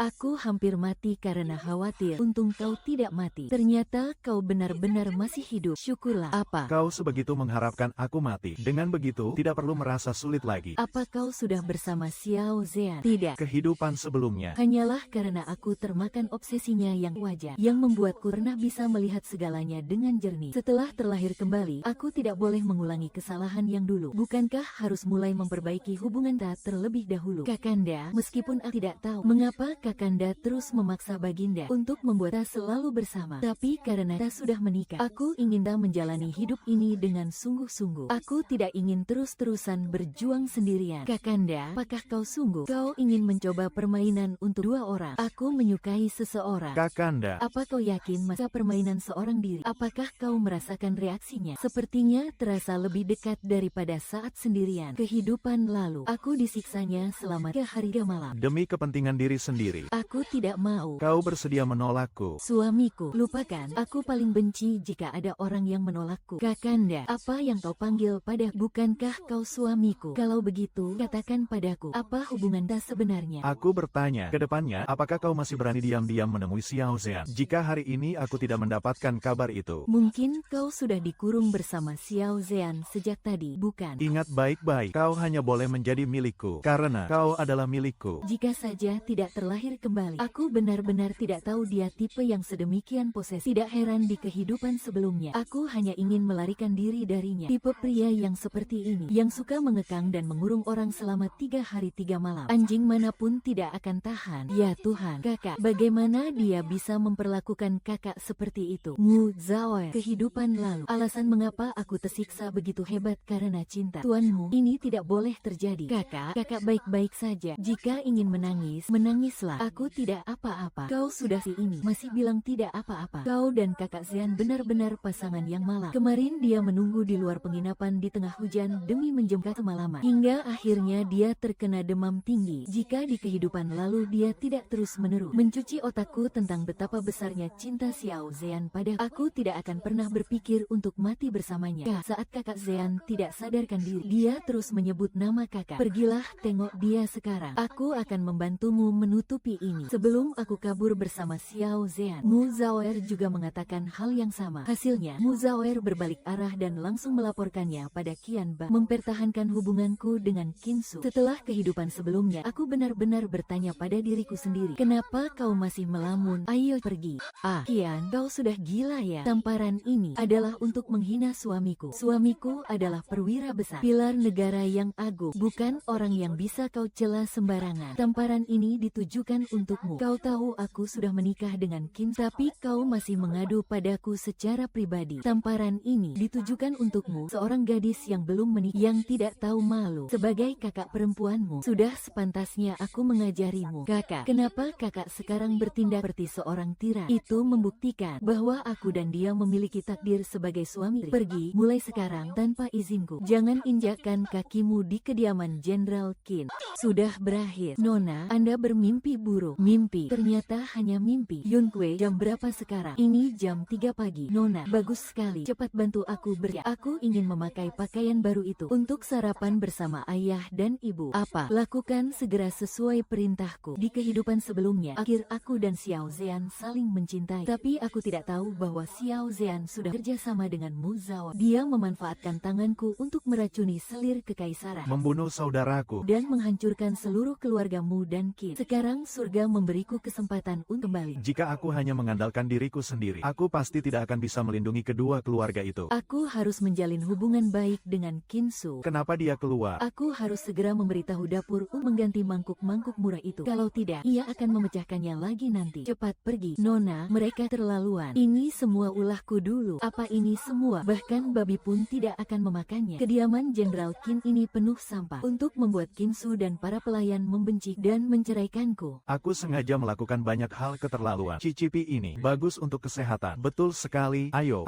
Aku hampir mati karena khawatir. Untung kau tidak mati. Ternyata kau benar-benar masih hidup. Syukurlah. Apa? Kau sebegitu mengharapkan aku mati. Dengan begitu, tidak perlu merasa sulit lagi. Apa kau sudah bersama Xiao Zhan? Tidak. Kehidupan sebelumnya. Hanyalah karena aku termakan obsesinya yang wajar, yang membuatku pernah bisa melihat segalanya dengan jernih. Setelah terlahir kembali, aku tidak boleh mengulangi kesalahan yang dulu. Bukankah harus mulai memperbaiki hubungan kita terlebih dahulu? Kakanda, meskipun aku tidak tahu mengapa Kakanda terus memaksa Baginda untuk membuat kita selalu bersama. Tapi karena kita sudah menikah, aku ingin kita menjalani hidup ini dengan sungguh-sungguh. Aku tidak ingin terus-terusan berjuang sendirian. Kakanda, apakah kau sungguh? Kau ingin mencoba permainan untuk dua orang? Aku menyukai seseorang. Kakanda. Apa kau yakin masa permainan seorang diri? Apakah kau merasakan reaksinya? Sepertinya terasa lebih dekat daripada saat sendirian. Kehidupan lalu, aku disiksanya selama 3 hari 3 malam. Demi kepentingan diri sendiri. Aku tidak mau. Kau bersedia menolakku. Suamiku, lupakan. Aku paling benci jika ada orang yang menolakku. Kakanda, apa yang kau panggil pada? Bukankah kau suamiku? Kalau begitu, katakan padaku, apa hubungan kita sebenarnya? Aku bertanya, ke depannya, apakah kau masih berani diam-diam menemui Xiao Zhan? Jika hari ini aku tidak mendapatkan kabar itu. Mungkin kau sudah dikurung bersama Xiao Zhan sejak tadi, bukan? Ingat baik-baik, kau hanya boleh menjadi milikku, karena kau adalah milikku. Jika saja tidak terlahir kembali, aku benar-benar tidak tahu dia tipe yang sedemikian posesif. Tidak heran di kehidupan sebelumnya, aku hanya ingin melarikan diri darinya. Tipe pria yang seperti ini, yang suka mengekang dan mengurung orang selama 3 hari 3 malam. Anjing manapun tidak akan tahan. Ya Tuhan, kakak, bagaimana dia bisa memperlakukan kakak seperti itu? Mu Zhaoer, kehidupan lalu. Alasan mengapa aku tersiksa begitu hebat karena cinta. Tuanmu, ini tidak boleh terjadi. Kakak baik-baik saja. Jika ingin menangis, menangislah. Aku tidak apa-apa. Kau sudah si ini, masih bilang tidak apa-apa. Kau dan kakak Zhan benar-benar pasangan yang malang. Kemarin dia menunggu di luar penginapan di tengah hujan demi menjemput semalaman. Hingga akhirnya dia terkena demam tinggi. Jika di kehidupan lalu dia tidak terus-menerus mencuci otakku tentang betapa besarnya cinta Xiao Zhan pada aku, tidak akan pernah berpikir untuk mati bersamanya. Saat kakak Zhan tidak sadarkan diri, dia terus menyebut nama kakak. Pergilah, tengok dia sekarang. Aku akan membantumu menutupi ini. Sebelum aku kabur bersama Xiao Zhan, Mu Zhaoer juga mengatakan hal yang sama. Hasilnya, Mu Zhaoer berbalik arah dan langsung melaporkannya pada Qian Ba. Mempertahankan hubunganku dengan Qin Su. Setelah kehidupan sebelumnya, aku benar-benar bertanya pada diriku sendiri, kenapa kau masih melamun? Ayo pergi. Qian, kau sudah gila ya? Tamparan ini adalah untuk menghina suamiku. Suamiku adalah perwira besar, pilar negara yang agung, bukan orang yang bisa kau cela sembarangan. Tamparan ini ditujukan untukmu. Kau tahu aku sudah menikah dengan Qin, tapi kau masih mengadu padaku secara pribadi. Tamparan ini ditujukan untukmu, seorang gadis yang belum menikah, yang tidak tahu malu. Sebagai kakak perempuanmu, sudah sepantasnya aku mengajarimu. Kakak, kenapa kakak sekarang bertindak seperti seorang tiran? Itu membuktikan bahwa aku dan dia memiliki takdir sebagai suami. Pergi, mulai sekarang, tanpa izinku. Jangan injakkan kakimu di kediaman Jenderal Qin. Sudah berakhir. Nona, Anda bermimpi buruk. Mimpi. Ternyata hanya mimpi. Yunkue, jam berapa sekarang? Ini jam 3 pagi. Nona, bagus sekali. Cepat bantu aku Aku ingin memakai pakaian baru itu untuk sarapan bersama ayah dan ibu. Apa? Lakukan segera sesuai perintahku. Di kehidupan sebelumnya, akhir aku dan Xiao Zhan saling mencintai. Tapi aku tidak tahu bahwa Xiao Zhan sudah kerjasama dengan Mu Zhaoer. Dia memanfaatkan tanganku untuk meracuni selir kekaisaran, membunuh saudaraku, dan menghancurkan seluruh keluargamu dan Qin. Sekarang surga memberiku kesempatan untuk kembali. Jika aku hanya mengandalkan diriku sendiri, aku pasti tidak akan bisa melindungi kedua keluarga itu. Aku harus menjalin hubungan baik dengan Qin Su. Kenapa dia keluar? Aku harus segera memberitahu dapur untuk mengganti mangkuk-mangkuk murah itu. Kalau tidak, ia akan memecahkannya lagi nanti. Cepat pergi. Nona, mereka terlaluan. Ini semua ulahku dulu. Apa ini semua? Bahkan babi pun tidak akan memakannya. Kediaman Jenderal Qin ini penuh sampah untuk membuat Qin Su dan para pelayan membenci dan menceraikanku. Aku sengaja melakukan banyak hal keterlaluan. Cicipi ini. Bagus untuk kesehatan. Betul sekali. Ayo.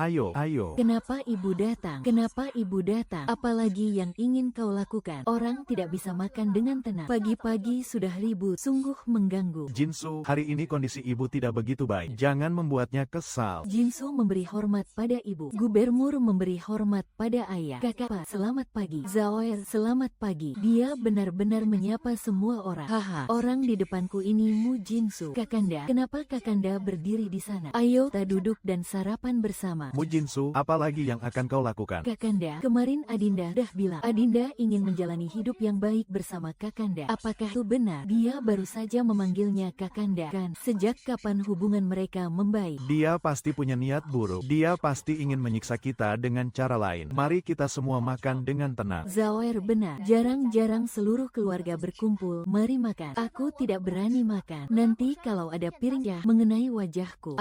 Kenapa ibu datang? Kenapa ibu datang? Apalagi yang ingin kau lakukan? Orang tidak bisa makan dengan tenang. Pagi-pagi sudah ribut. Sungguh mengganggu. Jinsu, hari ini kondisi ibu tidak begitu baik. Jangan membuatnya kesal. Jinsu memberi hormat pada ibu. Gubernur memberi hormat pada ayah. Kakak, selamat pagi. Zhaoer, selamat pagi. Dia benar-benar menyapa semua orang. Haha, orang di depanku aku ini Mu Jinsu. Kakanda, kenapa Kakanda berdiri di sana? Ayo kita duduk dan sarapan bersama. Mu Jinsu, apa lagi yang akan kau lakukan? Kakanda, kemarin Adinda dah bilang Adinda ingin menjalani hidup yang baik bersama Kakanda. Apakah itu benar? Dia baru saja memanggilnya Kakanda kan? Sejak kapan hubungan mereka membaik? Dia pasti punya niat buruk. Dia pasti ingin menyiksa kita dengan cara lain. Mari kita semua makan dengan tenang. Zawer benar. Jarang-jarang seluruh keluarga berkumpul. Mari makan. Aku tidak berani makan. Nanti kalau ada piring ya mengenai wajahku.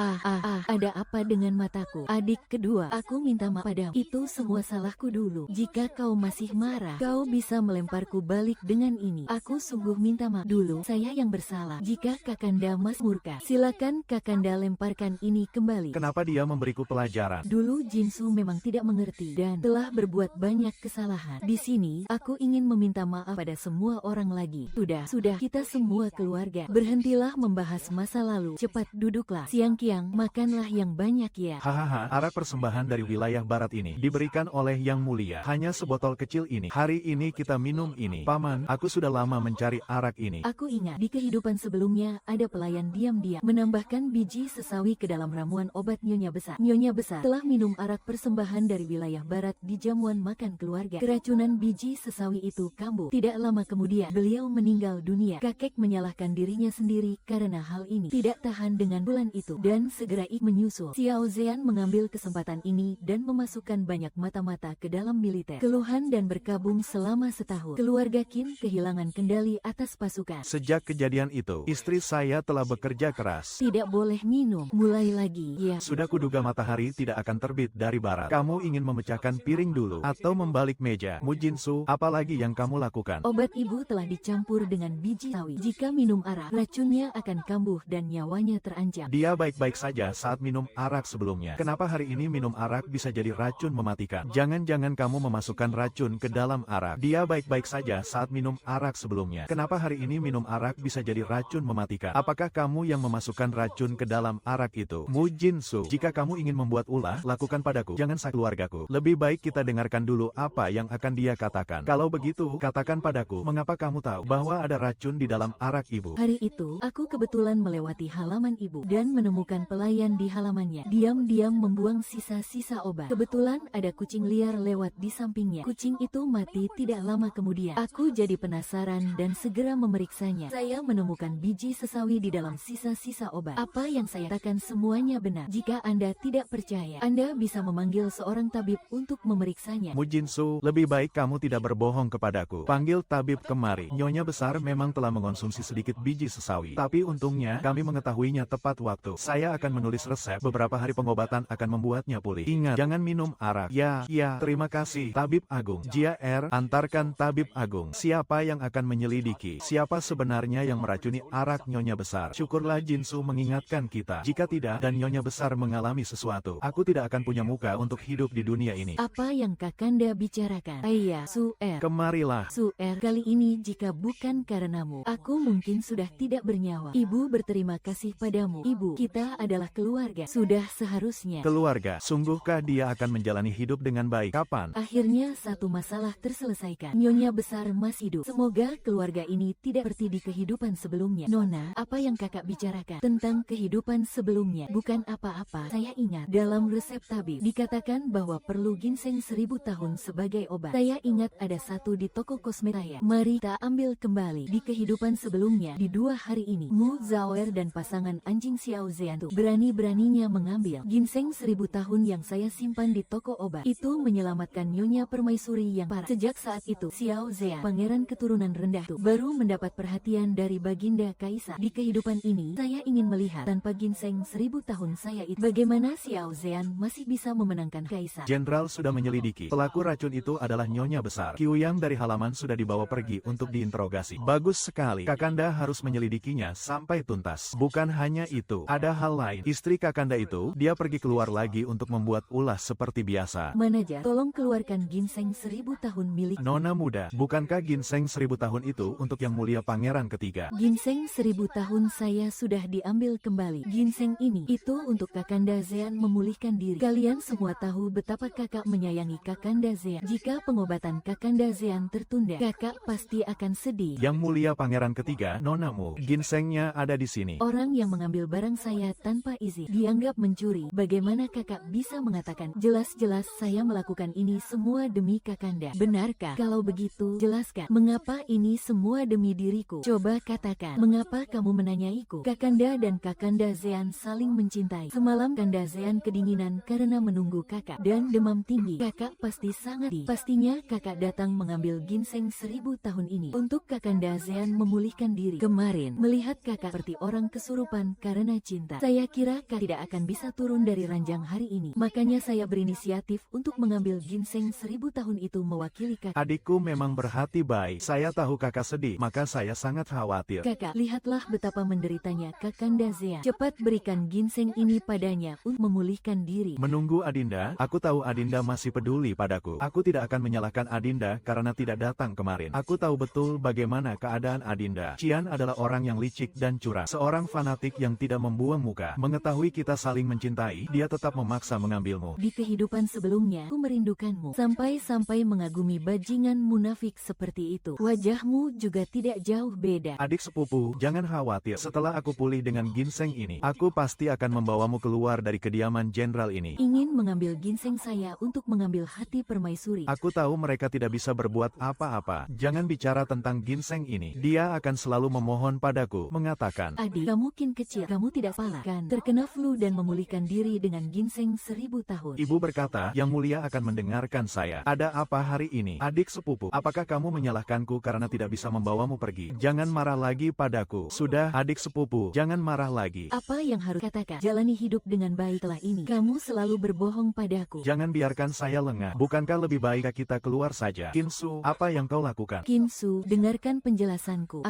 Ada apa dengan mataku? Adik kedua, aku minta maaf padamu. Itu semua salahku dulu. Jika kau masih marah, kau bisa melemparku balik dengan ini. Aku sungguh minta maaf dulu. Saya yang bersalah. Jika Kakanda mas murka, silakan Kakanda lemparkan ini kembali. Kenapa dia memberiku pelajaran? Dulu Jinsu memang tidak mengerti dan telah berbuat banyak kesalahan. Di sini, aku ingin meminta maaf pada semua orang lagi. Sudah, kita semua keluarga. Berhentilah membahas masa lalu. Cepat duduklah. Siang-kiang, makanlah yang banyak ya. Hahaha, arak persembahan dari wilayah barat ini diberikan oleh Yang Mulia. Hanya sebotol kecil ini. Hari ini kita minum ini. Paman, aku sudah lama mencari arak ini. Aku ingat, di kehidupan sebelumnya, ada pelayan diam-diam menambahkan biji sesawi ke dalam ramuan obat Nyonya Besar. Nyonya Besar telah minum arak persembahan dari wilayah barat di jamuan makan keluarga. Keracunan biji sesawi itu kambuh. Tidak lama kemudian, beliau meninggal dunia. Kakek menyalahkan dirinya sendiri karena hal ini. Tidak tahan dengan bulan itu dan segera menyusul. Xiao Zhan mengambil kesempatan ini dan memasukkan banyak mata-mata ke dalam militer. Keluhan dan berkabung selama setahun. Keluarga Qin kehilangan kendali atas pasukan. Sejak kejadian itu, istri saya telah bekerja keras. Tidak boleh minum. Mulai lagi, ya. Sudah kuduga matahari tidak akan terbit dari barat. Kamu ingin memecahkan piring dulu atau membalik meja? Mu Jinsu, apalagi yang kamu lakukan? Obat ibu telah dicampur dengan biji sawi. Jika minum arak, racunnya akan kambuh dan nyawanya terancam. Dia baik-baik saja saat minum arak sebelumnya. Kenapa hari ini minum arak bisa jadi racun mematikan? Jangan-jangan kamu memasukkan racun ke dalam arak. Dia baik-baik saja saat minum arak sebelumnya. Kenapa hari ini minum arak bisa jadi racun mematikan? Apakah kamu yang memasukkan racun ke dalam arak itu? Mu Jinsu, jika kamu ingin membuat ulah, lakukan padaku. Jangan sak keluargaku. Lebih baik kita dengarkan dulu apa yang akan dia katakan. Kalau begitu, katakan padaku, mengapa kamu tahu bahwa ada racun di dalam arak ibu? Hari itu, aku kebetulan melewati halaman ibu dan menemukan pelayan di halamannya. Diam-diam membuang sisa-sisa obat. Kebetulan ada kucing liar lewat di sampingnya. Kucing itu mati tidak lama kemudian. Aku jadi penasaran dan segera memeriksanya. Saya menemukan biji sesawi di dalam sisa-sisa obat. Apa yang saya katakan semuanya benar. Jika Anda tidak percaya, Anda bisa memanggil seorang tabib untuk memeriksanya. Mu Jinsu, lebih baik kamu tidak berbohong kepadaku. Panggil tabib kemari. Nyonya Besar memang telah mengonsumsi sedikit biji sesawi. Tapi untungnya, kami mengetahuinya tepat waktu. Saya akan menulis resep. Beberapa hari pengobatan akan membuatnya pulih. Ingat, jangan minum arak. Ya, terima kasih. Tabib Agung. Jia antarkan Tabib Agung. Siapa yang akan menyelidiki? Siapa sebenarnya yang meracuni arak Nyonya Besar? Syukurlah Jinsu mengingatkan kita. Jika tidak, dan Nyonya Besar mengalami sesuatu, aku tidak akan punya muka untuk hidup di dunia ini. Apa yang Kakanda bicarakan? Ayah, Su'er. Kemarilah. Su'er, kali ini jika bukan karenamu, aku mungkin sudah tidak bernyawa. Ibu berterima kasih padamu. Ibu, kita adalah keluarga. Sudah seharusnya. Keluarga, sungguhkah dia akan menjalani hidup dengan baik? Kapan? Akhirnya satu masalah terselesaikan. Nyonya Besar masih hidup. Semoga keluarga ini tidak seperti di kehidupan sebelumnya. Nona, apa yang kakak bicarakan tentang kehidupan sebelumnya bukan apa-apa. Saya ingat dalam resep tabib dikatakan bahwa perlu ginseng 1000 tahun sebagai obat. Saya ingat ada satu di toko kosmetik saya. Mari kita ambil kembali. Di kehidupan sebelumnya, di 2 hari ini, Mu Zawer dan pasangan anjing Xiao Zhan berani-beraninya mengambil ginseng 1000 tahun yang saya simpan di toko obat. Itu menyelamatkan Nyonya Permaisuri yang parah. Sejak saat itu, Xiao Zhan, pangeran keturunan rendah itu, baru mendapat perhatian dari Baginda Kaisar. Di kehidupan ini, saya ingin melihat tanpa ginseng 1000 tahun saya itu, bagaimana Xiao Zhan masih bisa memenangkan Kaisar. Jenderal sudah menyelidiki. Pelaku racun itu adalah Nyonya Besar. Qiuyang dari halaman sudah dibawa pergi untuk diinterogasi. Bagus sekali. Kakanda harus menyelidikinya sampai tuntas. Bukan hanya itu, ada hal lain. Istri Kakanda itu, dia pergi keluar lagi untuk membuat ulah seperti biasa. Manajer, tolong keluarkan ginseng 1000 tahun milik Nona muda, bukankah ginseng 1000 tahun itu untuk Yang Mulia Pangeran ketiga? Ginseng 1000 tahun saya sudah diambil kembali. Ginseng ini, itu untuk Kakanda Zhan memulihkan diri. Kalian semua tahu betapa kakak menyayangi Kakanda Zhan. Jika pengobatan Kakanda Zhan tertunda, kakak pasti akan sedih. Yang Mulia Pangeran ketiga, Nona Nyonamu, ginsengnya ada di sini. Orang yang mengambil barang saya tanpa izin dianggap mencuri. Bagaimana kakak bisa mengatakan? Jelas-jelas saya melakukan ini semua demi kakanda. Benarkah? Kalau begitu, jelaskan. Mengapa ini semua demi diriku? Coba katakan. Mengapa kamu menanyaiku? Kakanda dan Kakanda Zean saling mencintai. Semalam Kanda Zean kedinginan karena menunggu kakak dan demam tinggi. Kakak pasti sangat di. Pastinya kakak datang mengambil ginseng 1000 tahun ini untuk Kakanda Zean memulihkan diri. Kemarin melihat kakak seperti orang kesurupan karena cinta. Saya kira kakak tidak akan bisa turun dari ranjang hari ini. Makanya saya berinisiatif untuk mengambil ginseng 1000 tahun itu mewakili kakak. Adikku memang berhati baik. Saya tahu kakak sedih, maka saya sangat khawatir. Kakak, lihatlah betapa menderitanya Kakanda Zean. Cepat berikan ginseng ini padanya untuk memulihkan diri. Menunggu Adinda, aku tahu Adinda masih peduli padaku. Aku tidak akan menyalahkan Adinda karena tidak datang kemarin. Aku tahu betul bagaimana keadaan Adinda. Cian adalah orang yang licik dan curang. Seorang fanatik yang tidak membuang muka. Mengetahui kita saling mencintai, dia tetap memaksa mengambilmu. Di kehidupan sebelumnya, aku merindukanmu. Sampai-sampai mengagumi bajingan munafik seperti itu. Wajahmu juga tidak jauh beda. Adik sepupu, jangan khawatir. Setelah aku pulih dengan ginseng ini, aku pasti akan membawamu keluar dari kediaman jenderal ini. Ingin mengambil ginseng saya untuk mengambil hati permaisuri. Aku tahu mereka tidak bisa berbuat apa-apa. Jangan bicara tentang ginseng ini. Dia akan selalu memohon padaku, mengatakan, Adik, kamu mungkin kecil, kamu tidak salah kan? Terkena flu dan memulihkan diri dengan ginseng 1000 tahun. Ibu berkata, Yang Mulia akan mendengarkan saya. Ada apa hari ini? Adik sepupu, apakah kamu menyalahkanku karena tidak bisa membawamu pergi? Jangan marah lagi padaku. Sudah, adik sepupu, jangan marah lagi. Apa yang harus katakan? Jalani hidup dengan baik setelah ini. Kamu selalu berbohong padaku. Jangan biarkan saya lengah. Bukankah lebih baik kita keluar saja? Kinsu, apa yang kau lakukan? Kinsu, dengarkan penjelasanku.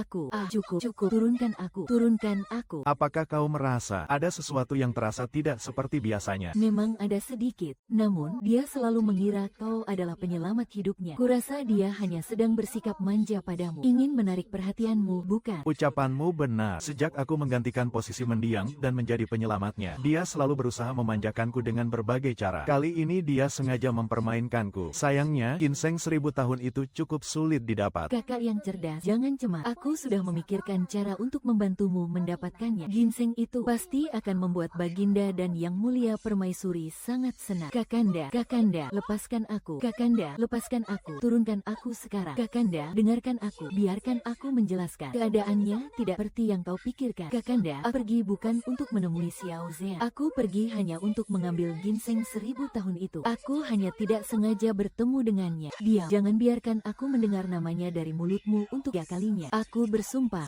Cukup. Turunkan aku. Apakah kau merasa ada sesuatu yang terasa tidak seperti biasanya? Memang ada sedikit, namun dia selalu mengira kau adalah penyelamat hidupnya. Kurasa dia hanya sedang bersikap manja padamu. Ingin menarik perhatianmu, bukan? Ucapanmu benar. Sejak aku menggantikan posisi mendiang dan menjadi penyelamatnya, dia selalu berusaha memanjakanku dengan berbagai cara. Kali ini dia sengaja mempermainkanku. Sayangnya, ginseng 1000 tahun itu cukup sulit didapat. Kakak yang cerdas, jangan cemas. Aku sudah memikirkan cara untuk membantumu mendapatkannya. Ginseng itu pasti akan membuat Baginda dan Yang Mulia Permaisuri sangat senang. Kakanda, lepaskan aku. Kakanda, lepaskan aku. Turunkan aku sekarang. Kakanda, dengarkan aku. Biarkan aku menjelaskan. Keadaannya tidak seperti yang kau pikirkan. Kakanda, aku pergi bukan untuk menemui Xiao Zean. Aku pergi hanya untuk mengambil ginseng 1000 tahun itu. Aku hanya tidak sengaja bertemu dengannya. Diam, jangan biarkan aku mendengar namanya dari mulutmu untuk ya kalinya. Aku bersumpah,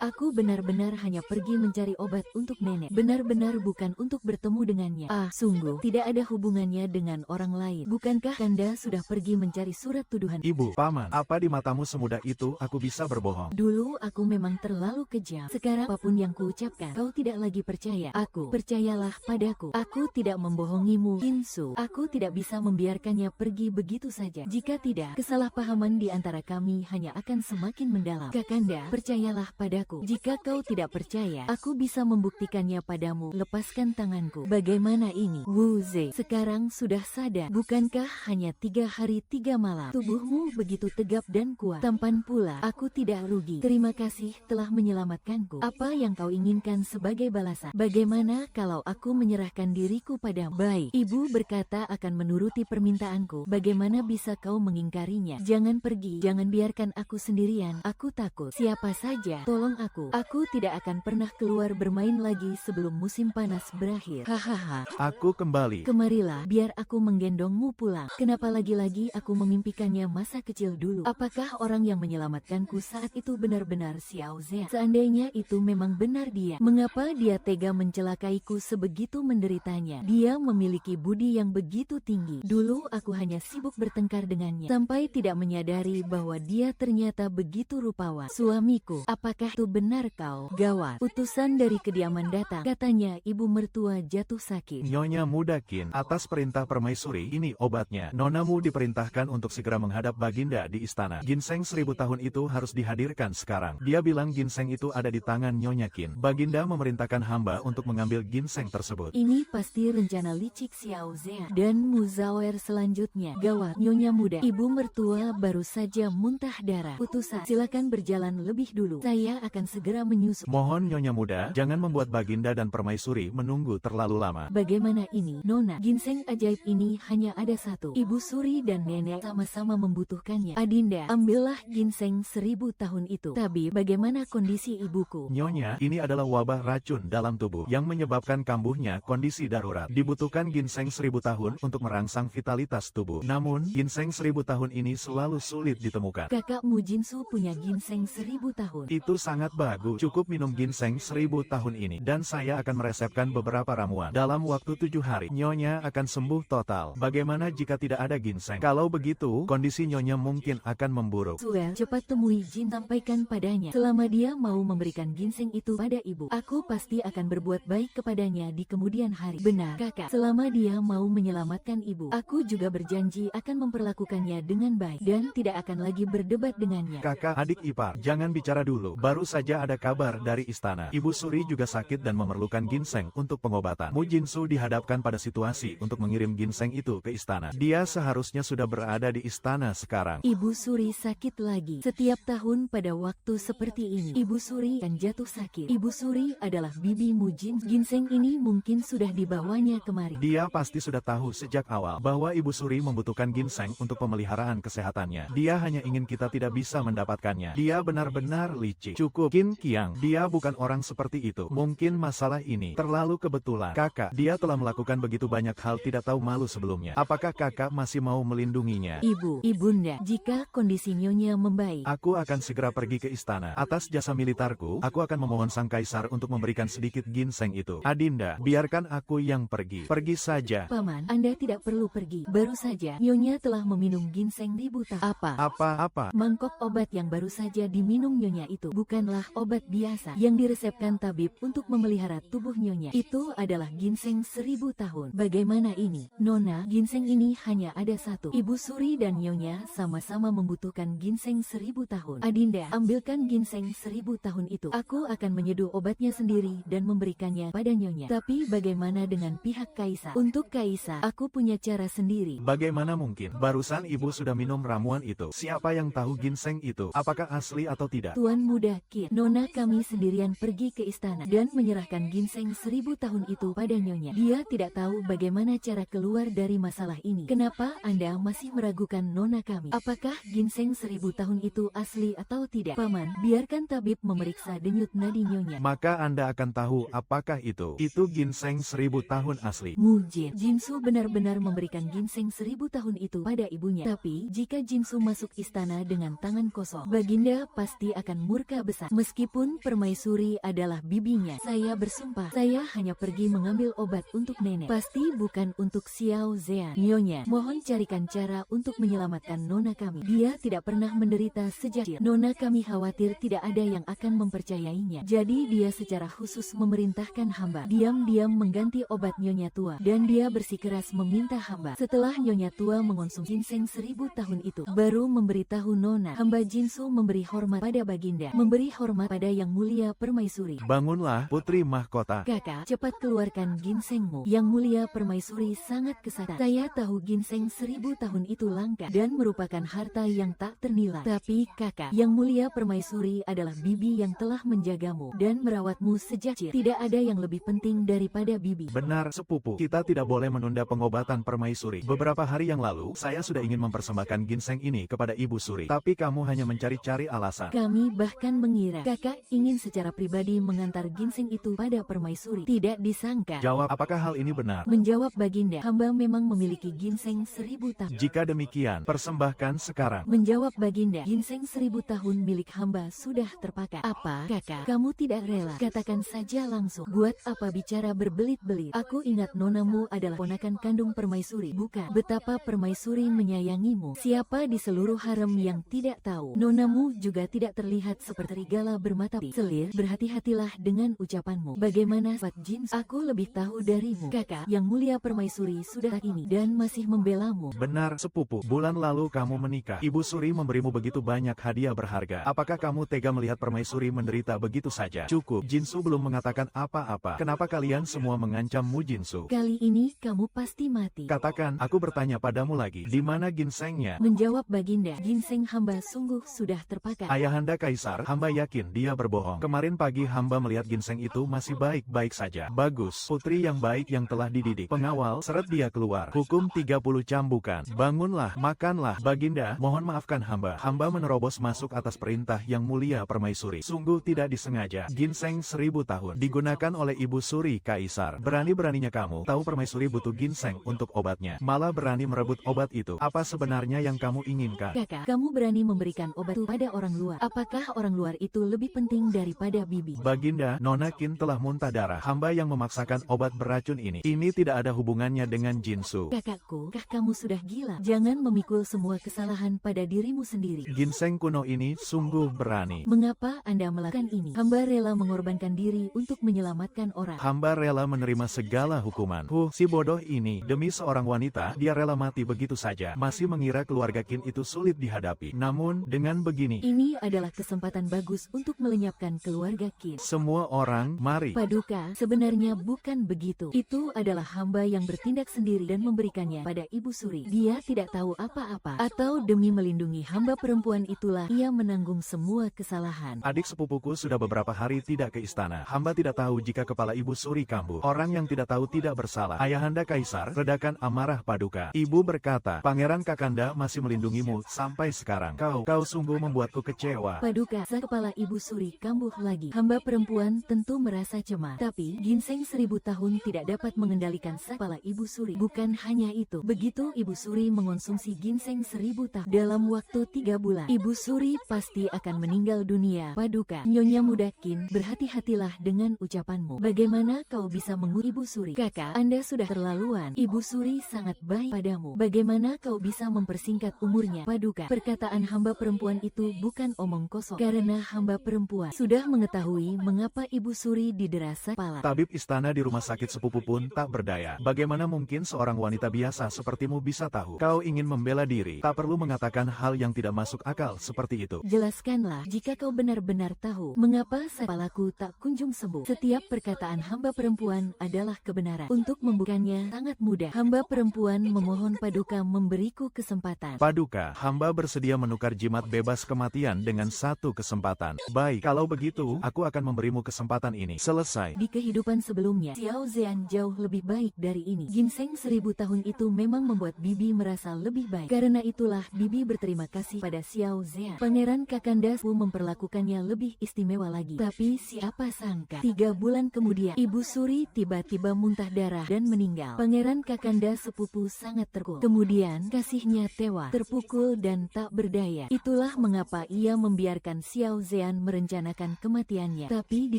aku benar-benar hanya pergi mencari obat untuk nenek. Benar-benar bukan untuk bertemu dengannya. Sungguh, tidak ada hubungannya dengan orang lain. Bukankah Kanda sudah pergi mencari surat tuduhan? Ibu, paman, apa di matamu semudah itu aku bisa berbohong? Dulu aku memang terlalu kejam. Sekarang apapun yang kuucapkan, kau tidak lagi percaya. Percayalah padaku. Aku tidak membohongimu, Kinsu. Aku tidak bisa membiarkannya pergi begitu saja. Jika tidak, kesalahpahaman di antara kami hanya akan semakin mendalam. Kakanda, percayalah padaku. Jika kau tidak percaya, aku bisa membuktikannya padamu. Lepaskan tanganku. Bagaimana ini? Wu Ze, sekarang sudah sadar. Bukankah hanya 3 hari 3 malam? Tubuhmu begitu tegap dan kuat. Tampan pula, aku tidak rugi. Terima kasih telah menyelamatkanku. Apa yang kau inginkan sebagai balasan? Bagaimana kalau aku menyerahkan diriku padamu? Baik, ibu berkata akan menuruti permintaanku. Bagaimana bisa kau mengingkarinya? Jangan pergi, jangan biarkan aku sendirian. Aku takut. Siapa saja, tolong aku. Aku tidak akan pernah keluar bermain lagi sebelum musim panas berakhir. Hahaha. Aku kembali. Kemarilah, biar aku menggendongmu pulang. Kenapa lagi-lagi aku memimpikannya masa kecil dulu? Apakah orang yang menyelamatkanku saat itu benar-benar Xiao Zean? Seandainya itu memang benar dia, mengapa dia tega mencelakaiku sebegitu menderitanya? Dia memiliki budi yang begitu tinggi. Dulu aku hanya sibuk bertengkar dengannya, sampai tidak menyadari bahwa dia ternyata begitu rupawan. Suamiku, apakah itu benar kau? Gawat, utusan dari kediaman datang. Katanya ibu mertua jatuh sakit. Nyonya Muda Qin, atas perintah permaisuri, ini obatnya. Nonamu diperintahkan untuk segera menghadap Baginda di istana. Ginseng 1000 tahun itu harus dihadirkan sekarang. Dia bilang ginseng itu ada di tangan Nyonya Qin. Baginda memerintahkan hamba untuk mengambil ginseng tersebut. Ini pasti rencana licik Xiao Zean dan Muzawer selanjutnya. Gawat, Nyonya Muda, ibu mertua baru saja muntah darah. Utusan, silakan berjalan lebih dulu. Saya akan segera menyusul. Mohon Nyonya muda, jangan membuat Baginda dan Permaisuri menunggu terlalu lama. Bagaimana ini, Nona? Ginseng ajaib ini hanya ada satu. Ibu Suri dan nenek sama-sama membutuhkannya. Adinda, ambillah ginseng 1000 tahun itu. Tapi bagaimana kondisi ibuku? Nyonya, ini adalah wabah racun dalam tubuh yang menyebabkan kambuhnya kondisi darurat. Dibutuhkan ginseng 1000 tahun untuk merangsang vitalitas tubuh. Namun, ginseng 1000 tahun ini selalu sulit ditemukan. Kakakmu Jinsu punya ginseng 1000 tahun. Itu sangat bagus. Cukup minum ginseng 1000 tahun ini. Dan saya akan meresepkan beberapa ramuan. Dalam waktu 7 hari, Nyonya akan sembuh total. Bagaimana jika tidak ada ginseng? Kalau begitu, kondisi Nyonya mungkin akan memburuk. Suel, cepat temui Jin, sampaikan padanya. Selama dia mau memberikan ginseng itu pada ibu, aku pasti akan berbuat baik kepadanya di kemudian hari. Benar, kakak. Selama dia mau menyelamatkan ibu, aku juga berjanji akan memperlakukannya dengan baik dan tidak akan lagi berdebat dengannya. Kakak, adik ipar, jangan bicara dulu. Baru saja ada kabar dari istana. Ibu Suri juga sakit dan memerlukan ginseng untuk pengobatan. Mu Jinsu dihadapkan pada situasi untuk mengirim ginseng itu ke istana. Dia seharusnya sudah berada di istana sekarang. Ibu Suri sakit lagi. Setiap tahun pada waktu seperti ini, Ibu Suri akan jatuh sakit. Ibu Suri adalah bibi Mujin. Ginseng ini mungkin sudah dibawanya kemari. Dia pasti sudah tahu sejak awal bahwa Ibu Suri membutuhkan ginseng untuk pemeliharaan kesehatannya. Dia hanya ingin kita tidak bisa mendapatkannya. Dia benar-benar licik. Cukup, Qin Qiang. Dia bukan orang seperti itu. Mungkin masalah ini terlalu kebetulan. Kakak, dia telah melakukan begitu banyak hal tidak tahu malu sebelumnya. Apakah kakak masih mau melindunginya? Ibunda, jika kondisi Nyonya membaik, Aku akan segera pergi ke istana. Atas jasa militerku, aku akan memohon sang kaisar untuk memberikan sedikit ginseng itu. Adinda, biarkan aku yang pergi. Pergi saja. Paman, Anda tidak perlu pergi. Baru saja, Nyonya telah meminum ginseng 1000 tahun. Apa? Mangkok obat yang baru saja diminum Nyonya itu bukanlah obat biasa yang diresepkan tabib untuk memelihara tubuh Nyonya. Itu adalah ginseng 1000 tahun. Bagaimana ini, Nona? Ginseng ini hanya ada satu. Ibu Suri dan Nyonya sama-sama membutuhkan ginseng 1000 tahun. Adinda, ambilkan ginseng 1000 tahun itu. Aku akan menyeduh obatnya sendiri dan memberikannya pada Nyonya. Tapi bagaimana dengan pihak kaisar? Untuk kaisar, aku punya cara sendiri. Bagaimana mungkin? Barusan ibu sudah minum ramuan itu. Siapa yang tahu ginseng itu? Apakah asli atau tidak? Tuan muda Qin, Nona kami sendirian pergi ke istana dan menyerahkan ginseng 1000 tahun itu pada Nyonya. Dia tidak tahu bagaimana cara keluar dari masalah ini. Kenapa Anda masih meragukan Nona kami? Apakah ginseng 1000 tahun itu asli atau tidak? Paman, biarkan tabib memeriksa denyut nadi Nyonya. Maka Anda akan tahu apakah itu. Itu ginseng 1000 tahun asli. Mujin, Jinsu benar-benar memberikan ginseng 1000 tahun itu pada ibunya. Tapi, jika Jinsu masuk istana dengan tangan kosong, Baginda pasti akan murka besar. Meskipun Permaisuri adalah bibinya, saya bersumpah, saya hanya pergi mengambil obat untuk nenek. Pasti bukan untuk Xiao Zean. Nyonya, mohon carikan cara untuk menyelamatkan Nona kami. Dia tidak pernah menderita sejak kecil. Nona kami khawatir tidak ada yang akan mempercayainya. Jadi dia secara khusus memerintahkan hamba diam-diam mengganti obat Nyonya tua. Dan dia bersikeras meminta hamba. Setelah Nyonya tua mengonsumsi ginseng 1000 tahun itu, baru memberitahu Nona. Hamba Jinsu memberi hormat pada Baginda. Memberi hormat pada Yang Mulia Permaisuri. Bangunlah, Putri Mahkota. Kakak, cepat keluarkan ginsengmu. Yang Mulia Permaisuri sangat kesatan. Saya tahu ginseng 1000 tahun itu langka dan merupakan harta yang tak ternilai. Tapi kakak, Yang Mulia Permaisuri adalah bibi yang telah menjagamu dan merawatmu sejak kecil. Tidak ada yang lebih penting daripada bibi. Benar, sepupu. Kita tidak boleh menunda pengobatan Permaisuri. Beberapa hari yang lalu, saya sudah ingin mempersembahkan ginseng ini kepada Ibu Suri. Tapi kamu hanya mencari-cari alasan. Kami bahkan mengira kakak ingin secara pribadi mengantar ginseng itu pada Permaisuri. Tidak disangka. Jawab, apakah hal ini benar? Menjawab Baginda, hamba memang memiliki ginseng 1000 tahun. Jika demikian, persembahkan sekarang. Menjawab Baginda, ginseng 1000 tahun milik hamba sudah terpakai. Apa, kakak? Kamu tidak rela? Katakan saja langsung. Buat apa bicara berbelit-belit? Aku ingat nonamu adalah ponakan kandung Permaisuri, bukan? Betapa Permaisuri menyayangimu. Siapa di seluruh harem yang tidak tahu? Nonamu juga tidak terlihat seperti serigala bermata selir. Berhati-hatilah dengan ucapanmu. Bagaimana Fat Jin? Aku lebih tahu darimu. Kakak, Yang Mulia Permaisuri sudah ini dan masih membelamu. Benar, sepupu. Bulan lalu kamu menikah. Ibu Suri memberimu begitu banyak hadiah berharga. Apakah kamu tega melihat Permaisuri menderita begitu saja? Cukup, Jinsu belum mengatakan apa-apa. Kenapa kalian semua mengancam Mu Jinsu? Kali ini kamu pasti mati. Katakan, aku bertanya padamu lagi. Di mana ginsengnya? Menjawab Baginda, ginseng hamba sungguh sudah terpakai. Ayahanda Kaisar, hamba yakin dia berbohong. Kemarin pagi hamba melihat ginseng itu masih baik-baik saja. Bagus, putri yang baik yang telah dididik. Pengawal, seret dia keluar. Hukum 30 cambukan. Bangunlah, makanlah. Baginda, mohon maafkan hamba. Hamba menerobos masuk atas perintah yang mulia Permaisuri. Sungguh tidak disengaja. Ginseng 1000 tahun digunakan oleh Ibu Suri Kaisar. Berani-beraninya kamu tahu Permaisuri butuh ginseng untuk obatnya. Malah berani merebut obat itu. Apa sebenarnya yang kamu inginkan? Kakak, kamu berani memberikan obat itu pada orang luar. Apakah orang luar itu lebih penting daripada bibi? Baginda, Nona Qin telah muntah darah. Hamba yang memaksakan obat beracun ini. Ini tidak ada hubungannya dengan Jinsu. Kakakku, kamu sudah gila. Jangan memikul semua kesalahan pada dirimu sendiri. Ginseng kuno ini sungguh berani. Mengapa Anda melakukan ini? Hamba rela mengorbankan diri untuk menyelamatkan orang. Hamba rela menerima segala hukuman. Si bodoh ini, demi seorang wanita, dia rela mati begitu saja. Masih mengira keluarga Qin itu sulit dihadapi. Namun, dengan begini, ini adalah kesempatan bagus untuk melenyapkan keluarga Qin. Semua orang, mari. Paduka, sebenarnya bukan begitu. Itu adalah hamba yang bertindak sendiri dan memberikannya pada Ibu Suri. Dia tidak tahu apa-apa. Atau demi melindungi hamba perempuan itulah ia menanggung semua kesalahan. Adik sepupuku sudah beberapa hari tidak ke istana. Hamba tidak tahu jika kepala Ibu Suri kambuh. Orang yang tidak tahu tidak bersalah. Ayahanda Kaisar, redakan amarah Paduka. Ibu berkata, Pangeran Kakanda masih melindungimu sampai sekarang. Kau sungguh membuatku kecewa. Paduka, kepala Ibu Suri kambuh lagi. Hamba perempuan tentu merasa cemas. Tapi, ginseng 1000 tahun tidak dapat mengendalikan kepala Ibu Suri. Bukan hanya itu. Begitu Ibu Suri mengonsumsi ginseng 1000 tahun dalam waktu 3 bulan, Ibu Suri pasti akan meninggal dunia. Paduka, Nyonya Muda Qin, berhati-hatilah dengan ucapanmu. Bagaimana kau bisa mengurus Ibu Suri? Kakak, Anda sudah terlaluan. Ibu Suri sangat baik padamu. Bagaimana kau bisa mempersingkat umurnya? Paduka, perkataan hamba perempuan itu bukan omong kosong. Karena hamba perempuan sudah mengetahui mengapa Ibu Suri didera kepala. Tabib istana di rumah sakit sepupu pun tak berdaya. Bagaimana mungkin seorang wanita biasa sepertimu bisa tahu? Kau ingin membela diri, tak perlu mengatakan hal yang tidak masuk akal seperti itu. Jelaskanlah jika kau benar-benar tahu mengapa kepalaku tak kunjung sembuh. Setiap perkataan hamba perempuan adalah kebenaran. Untuk membukanya sangat mudah. Hamba perempuan memohon Paduka memberiku kesempatan. Paduka, hamba bersedia menukar jimat bebas kematian dengan satu kesempatan. Baik, kalau begitu, aku akan memberimu kesempatan ini. Selesai. Di kehidupan sebelumnya, Xiao Zhan jauh lebih baik dari ini. Ginseng 1000 tahun itu memang membuat Bibi merasa lebih baik. Karena itulah Bibi berterima kasih pada Xiao Zhan. Pangeran Kakanda memperlakukannya lebih istimewa lagi. Tapi siapa sangka, 3 bulan kemudian, Ibu Suri tiba-tiba muntah darah dan meninggal. Pangeran Kakanda sepupu sangat terpukul. Kemudian, kasihnya tewas, terpukul dan tak berdaya. Itulah mengapa ia membiarkan Xiao Zhan merencanakan kematiannya. Tapi di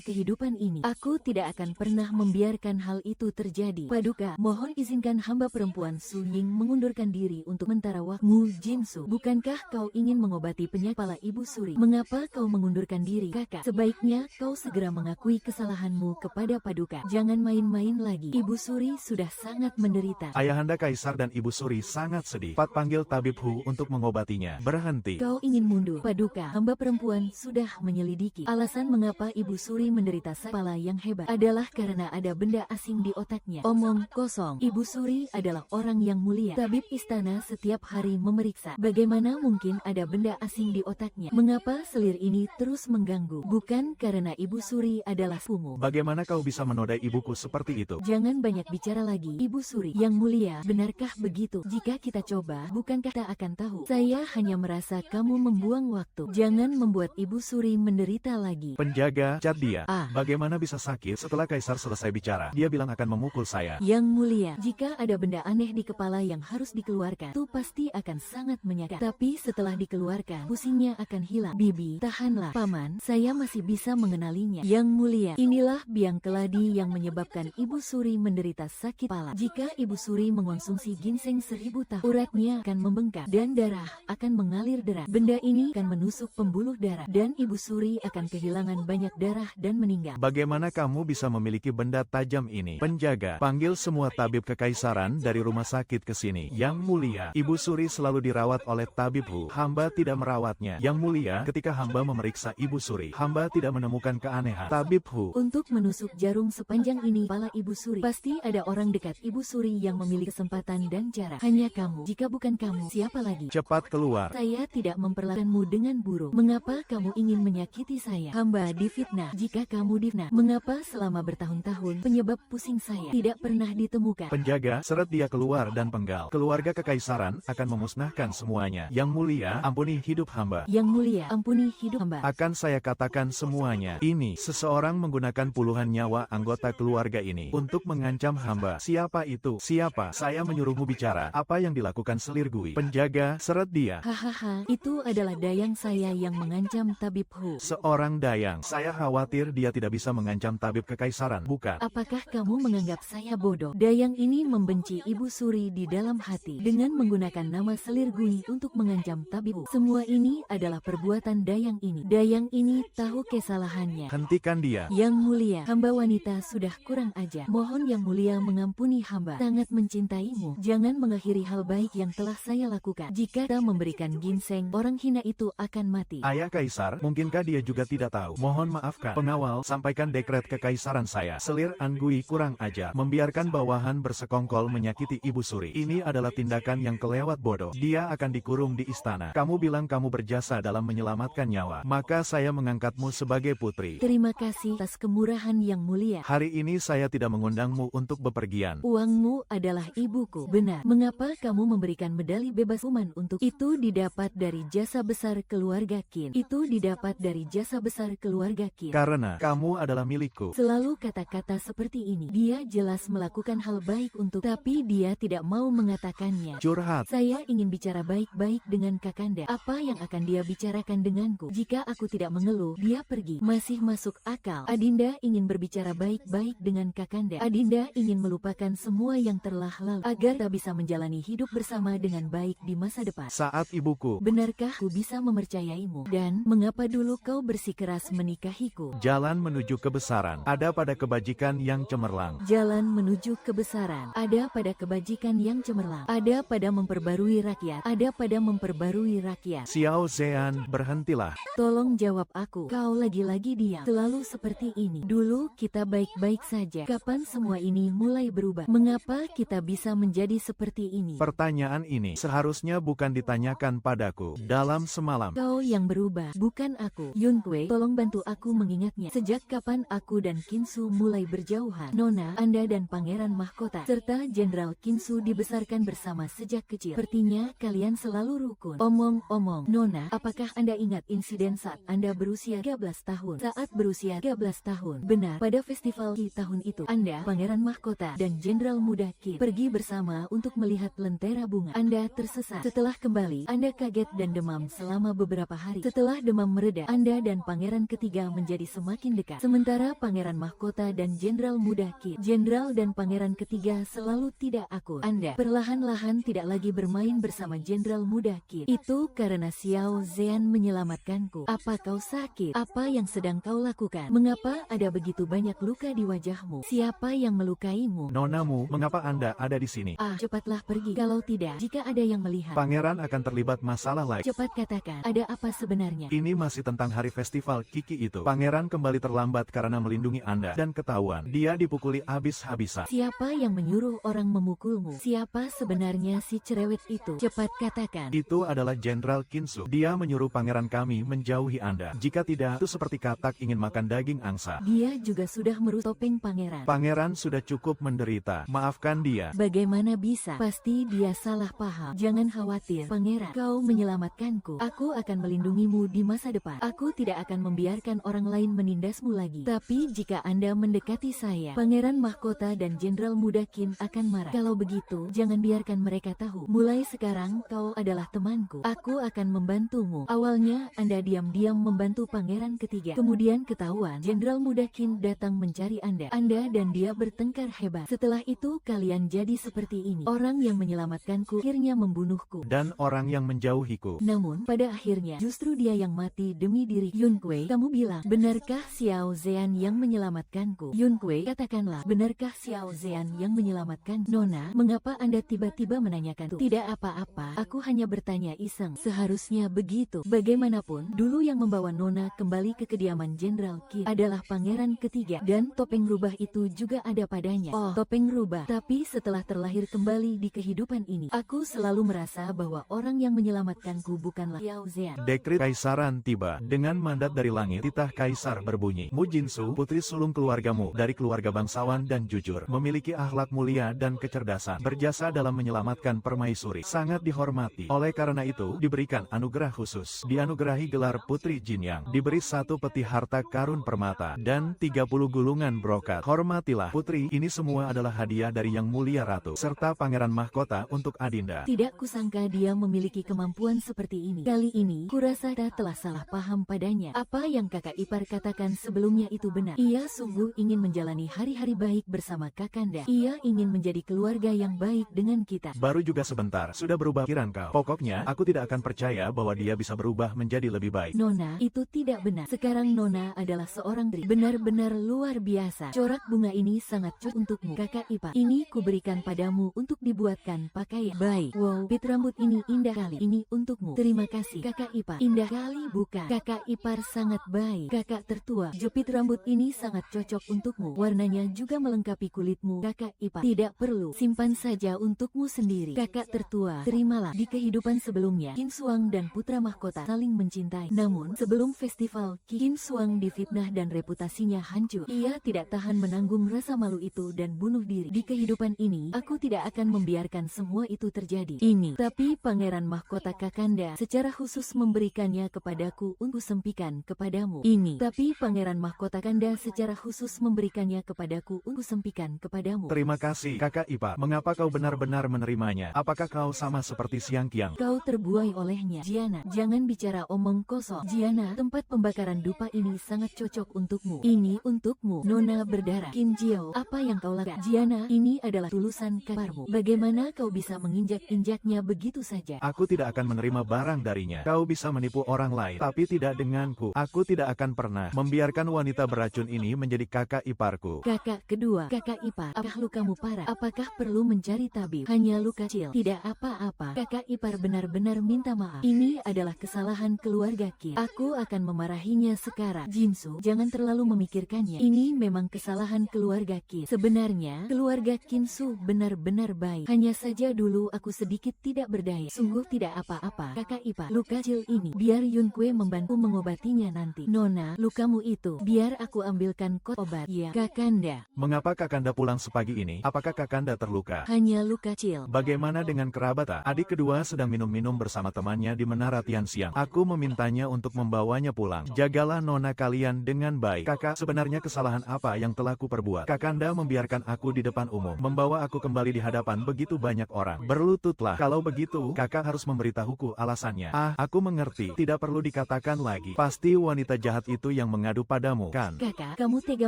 kehidupan ini, aku tidak akan pernah membiarkan hal itu terjadi. Paduka, mohon izinkan hamba perempuan Su Ying mengundurkan diri untuk sementara waktu. Ngu Jinsu, bukankah kau ingin mengobati penyakit kepala Ibu Suri? Mengapa kau mengundurkan diri? Kakak, sebaiknya kau segera mengakui kesalahanmu kepada Paduka. Jangan main-main lagi. Ibu Suri sudah sangat menderita. Ayahanda Kaisar dan Ibu Suri sangat sedih. Pat panggil tabib Hu untuk mengobatinya. Berhenti. Kau ingin mundur? Paduka, hamba perempuan sudah menyelidiki. Alasan mengapa Ibu Suri menderita kepala yang hebat adalah karena ada benda asing di otaknya. Omong kosong. Ibu Suri adalah orang yang mulia. Tabib istana setiap hari memeriksa. Bagaimana mungkin ada benda asing di otaknya? Mengapa selir ini terus mengganggu? Bukan karena Ibu Suri adalah sepupumu. Bagaimana kau bisa menodai ibuku seperti itu? Jangan banyak bicara lagi. Ibu Suri yang mulia, benarkah begitu? Jika kita coba, bukankah kita akan tahu? Saya hanya merasa kamu membuang waktu. Jangan membuat Ibu Suri menderita lagi. Penjaga, cat dia. Bagaimana bisa sakit? Setelah Kaisar selesai bicara, dia bilang akan memukul saya. Yang mulia, jika ada benda aneh di kepala yang harus dikeluarkan, itu pasti akan sangat menyakitkan. Tapi setelah dikeluarkan, pusingnya akan hilang. Bibi, tahanlah. Paman, saya masih bisa mengenalinya. Yang mulia, inilah biang keladi yang menyebabkan Ibu Suri menderita sakit kepala. Jika Ibu Suri mengonsumsi ginseng 1000 tahun, uratnya akan membengkak dan darah akan mengalir deras. Benda ini akan menusuk pembuluh darah dan Ibu Suri akan kehilangan banyak darah dan meninggal. Bagaimana kamu bisa memiliki benda tajam ini? Penjaga, panggil semua tabib kekaisaran dari rumah sakit ke sini. Yang mulia, Ibu Suri selalu dirawat oleh tabib Hu. Hamba tidak merawatnya. Yang mulia, ketika hamba memeriksa Ibu Suri, hamba tidak menemukan keanehan. Tabib Hu, untuk menusuk jarum sepanjang ini kepala Ibu Suri, pasti ada orang dekat Ibu Suri yang memiliki kesempatan dan cara. Hanya kamu. Jika bukan kamu, siapa lagi? cepat keluar. Saya tidak memperlakukanmu dengan buruk. Mengapa kamu ingin menyakiti saya? Hamba difitnah. Jika kamu difitnah, mengapa selama bertahun-tahun penyebab pusing saya tidak pernah ditemukan? Penjaga, seret dia keluar dan penggal. Keluarga kekaisaran akan memusnahkan semuanya. Yang mulia, ampuni hidup hamba. Yang mulia, ampuni hidup hamba. Akan saya katakan semuanya. Ini, seseorang menggunakan puluhan nyawa anggota keluarga ini untuk mengancam hamba. Siapa itu? Siapa? Saya menyuruhmu bicara. Apa yang dilakukan selir Gui? Penjaga, seret dia. Hahaha, itu adalah dayang saya yang mengancam Tabib Hu. Seorang dayang. Saya khawatir dia tidak bisa mengancam tabib kekaisaran, bukan? Apakah kamu menganggap saya bodoh? Dayang ini membenci Ibu Suri di dalam hati dengan menggunakan nama selir Gui untuk mengancam Tabib Hu. Semua ini adalah perbuatan dayang ini. Dayang ini tahu kesalahannya. Hentikan dia. Yang mulia, hamba wanita sudah kurang ajar. Mohon yang mulia mengampuni hamba. Sangat mencintaimu. Jangan mengakhiri hal baik yang telah saya lakukan. Jika tak memberikan ginseng, orang hina itu akan mati. Ayah Kaisar, mungkinkah dia juga tidak tahu? Mohon maafkan. Pengawal, sampaikan dekret kekaisaran saya. Selir Angui kurang ajar. Membiarkan bawahan bersekongkol menyakiti Ibu Suri. Ini adalah tindakan yang kelewat bodoh. Dia akan dikurung di istana. Kamu bilang kamu berjasa dalam menyelamatkan nyawa. Maka saya mengangkatmu sebagai putri. Terima kasih atas kemurahan yang mulia. Hari ini saya tidak mengundangmu untuk bepergian. Uangmu adalah ibuku. Benar. Mengapa kamu memberikan medali bebas hukuman untuk itu? Didapat dari jasa besar keluarga Qin. Itu didapat dari jasa besar keluarga Qin. Karena kamu adalah milikku. Selalu kata-kata seperti ini. Dia jelas melakukan hal baik untuk, tapi dia tidak mau mengatakannya. Curhat. Saya ingin bicara baik-baik dengan Kakanda. Apa yang akan dia bicarakan denganku? Jika aku tidak mengeluh, dia pergi. Masih masuk akal. Adinda ingin berbicara baik-baik dengan Kakanda. Adinda ingin melupakan semua yang telah lalu agar tak bisa menjalani hidup bersama dengan baik di masa depan. Saat ibuku. Benarkah ku bisa mempercayaimu? Dan mengapa dulu kau bersikeras menikahiku? Jalan menuju kebesaran ada pada kebajikan yang cemerlang. Jalan menuju kebesaran ada pada kebajikan yang cemerlang. Ada pada memperbarui rakyat. Ada pada memperbarui rakyat. Xiao Zean, berhentilah. Tolong jawab aku. Kau lagi-lagi diam. Selalu seperti ini. Dulu kita baik-baik saja. Kapan semua ini mulai berubah? Mengapa kita bisa menjadi seperti ini? Pertanyaan ini seharusnya bukan ditanyakan padaku. Dalam semalam. Kau yang berubah, bukan aku. Yun Kuei, tolong bantu aku mengingatnya. Sejak kapan aku dan Kinsu mulai berjauhan? Nona, Anda dan Pangeran Mahkota, serta Jenderal Kinsu dibesarkan bersama sejak kecil. Sepertinya kalian selalu rukun. Omong-omong, Nona, apakah Anda ingat insiden saat Anda berusia 13 tahun? Saat berusia 13 tahun, benar, pada festival Qi tahun itu, Anda, Pangeran Mahkota, dan Jenderal Muda Qin pergi bersama untuk melihat lentera bunga. Anda tersesat. Setelah kembali, Anda kaget dan demam selama beberapa hari. Setelah demam mereda, Anda dan Pangeran ketiga menjadi semakin dekat. Sementara Pangeran Mahkota dan Jenderal Muda Qin, Jenderal dan Pangeran ketiga selalu tidak akur. Anda perlahan-lahan tidak lagi bermain bersama Jenderal Muda Qin. Itu karena Xiao Zean menyelamatkanku. Apa kau sakit? Apa yang sedang kau lakukan? Mengapa ada begitu banyak luka di wajahmu? Siapa yang melukaimu? Nonamu, mengapa Anda ada di sini? Cepatlah pergi. Kalau tidak, jika ada yang melihat, Pangeran akan terlibat masalah lagi. cepat katakan, ada apa sebenarnya? Ini masih tentang hari festival Kiki itu. Pangeran kembali terlambat karena melindungi Anda dan ketahuan. Dia dipukuli habis-habisan. Siapa yang menyuruh orang memukulmu? Siapa sebenarnya si cerewet itu? Cepat katakan. Itu adalah Jenderal Kinsu. Dia menyuruh pangeran kami menjauhi Anda. Jika tidak, itu seperti katak ingin makan daging angsa. Dia juga sudah merusak topeng pangeran. Pangeran sudah cukup menderita. Maafkan dia. Bagaimana bisa? Pasti dia salah paham. Jangan khawatir, Pangeran. Kau menyelamatkanku. Aku akan melindungimu di masa depan. Aku tidak akan membiarkan orang lain menindasmu lagi. Tapi jika Anda mendekati saya, Pangeran Mahkota dan Jenderal Muda Qin akan marah. Kalau begitu, jangan biarkan mereka tahu. Mulai sekarang, kau adalah temanku. Aku akan membantumu. Awalnya, Anda diam-diam membantu Pangeran ketiga. Kemudian ketahuan, Jenderal Muda Qin datang mencari Anda. Anda dan dia bertengkar hebat. Setelah itu, kalian jadi seperti ini. Orang yang menyelamatkanku akhirnya membunuhku. Dan orang yang menjauhiku. Namun, pada akhirnya, justru dia yang mati demi diri. Yun Kuei, kamu bilang, benarkah Xiao Zean yang menyelamatkanku? Yun Kuei, katakanlah, benarkah Xiao Zean yang menyelamatkan? Nona, mengapa Anda tiba-tiba menanyakan itu? Tidak apa-apa, aku hanya bertanya iseng. Seharusnya begitu. Bagaimanapun, dulu yang membawa Nona kembali ke kediaman Jenderal Qin adalah Pangeran ketiga. Dan topeng rubah itu juga ada padanya. Oh, topeng rubah. Tapi setelah terlahir kembali di kehidupan ini, aku selalu merasa bahwa orang yang menyelamatkanku bukanlah Xiao Zean. Dekrit Kaisaran tiba. Dengan mandat dari langit, titah kaisar berbunyi. Mu Jinsu, putri sulung keluargamu, dari keluarga bangsawan dan jujur, memiliki akhlak mulia dan kecerdasan, berjasa dalam menyelamatkan permaisuri, sangat dihormati. Oleh karena itu, diberikan anugerah khusus. Dianugerahi gelar Putri Jinyang, diberi 1 peti harta karun permata, dan 30 gulungan brokat. Hormatilah, putri, ini semua adalah hadiah dari Yang Mulia Ratu, serta pangeran mahkota untuk Adinda. Tidak kusangka dia memiliki kemampuan seperti ini. Kali ini, kurasa telah salah paham padanya. Apa yang kakak ipar katakan sebelumnya itu benar. Ia sungguh ingin menjalani hari-hari baik bersama Kakanda. Ia ingin menjadi keluarga yang baik dengan kita. Baru juga sebentar, sudah berubah pikiran kau. Pokoknya, aku tidak akan percaya bahwa dia bisa berubah menjadi lebih baik. Nona, itu tidak benar. Sekarang Nona adalah seorang diri benar-benar luar biasa. Corak bunga ini sangat cocok untukmu, kakak ipar. Ini kuberikan padamu untuk dibuatkan pakaian. Baik. Wow, pit rambut ini indah kali. Ini untukmu. Terima kasih, kakak ipar. Indah kali bukan? Kakak ipar sangat baik. Kakak tertua, jepit rambut ini sangat cocok untukmu. Warnanya juga melengkapi kulitmu, kakak ipar. Tidak perlu, simpan saja untukmu sendiri. Kakak tertua, terimalah. Di kehidupan sebelumnya, Qin Suang dan putra mahkota saling mencintai. Namun, sebelum festival, Qin Suang difitnah dan reputasinya hancur. Ia tidak tahan menanggung rasa malu itu dan bunuh diri. Di kehidupan ini, aku tidak akan membiarkan semua itu terjadi. Ini, tapi pangeran mahkota Kakanda secara khusus memberikannya kepadaku untuk sempikan kepadamu. Ini, tapi pangeran mahkota Kakanda secara khusus memberikannya kepadaku untuk sempikan kepadamu. Terima kasih, kakak ipar. Mengapa kau benar-benar menerimanya? Apakah kau sama seperti Siang Qiang? Kau terbuai olehnya. Jiana, jangan bicara omong kosong. Jiana, tempat pembakaran dupa ini sangat cocok untukmu. Ini untukmu, Nona berdarah. Qin Jiao, apa yang kau lakukan? Jiana, ini adalah tulusan kaparmu. Bagaimana kau bisa menginjak-injaknya begitu saja? Aku tidak akan menerima barang darinya. Kau bisa menipu orang lain, tapi tidak denganku. Aku tidak akan pernah membiarkan wanita beracun ini menjadi kakak iparku. Kakak kedua, kakak ipar, apakah lukamu parah? Apakah perlu mencari tabib? Hanya luka kecil, tidak apa-apa. Kakak ipar benar-benar minta maaf. Ini adalah kesalahan keluarga Qin. Aku akan memarahinya sekarang. Jinsu, jangan terlalu memikirkannya. Ini memang kesalahan keluarga Qin. Sebenarnya, keluarga Qin Su benar-benar baik. Hanya saja dulu aku sedikit tidak berdaya. Sungguh tidak apa-apa, kakak ipar. Luka kecil ini, biar Yun Kue membantu mengobatinya nanti. Nona, lukamu itu, biar aku ambilkan kot obat. Ya, Kakanda. Mengapa Kakanda pulang sepagi ini? Apakah Kakanda terluka? Hanya luka kecil. Bagaimana dengan kerabat? Adik kedua sedang minum-minum bersama temannya di Menara Tianxiang. Aku memintanya untuk membawanya pulang. Jagalah nona kalian dengan baik. Kakak, sebenarnya kesalahan apa yang telah kuperbuat? Kakanda membiarkan aku di depan umum, membawa aku kembali di hadapan begitu banyak orang. Berlututlah. Kalau begitu, kakak harus memberitahuku alasannya. Aku mengerti. Tidak perlu dikatakan lagi. Pasti wanita jahat itu yang mengadu padamu, kan? Kakak, kamu tega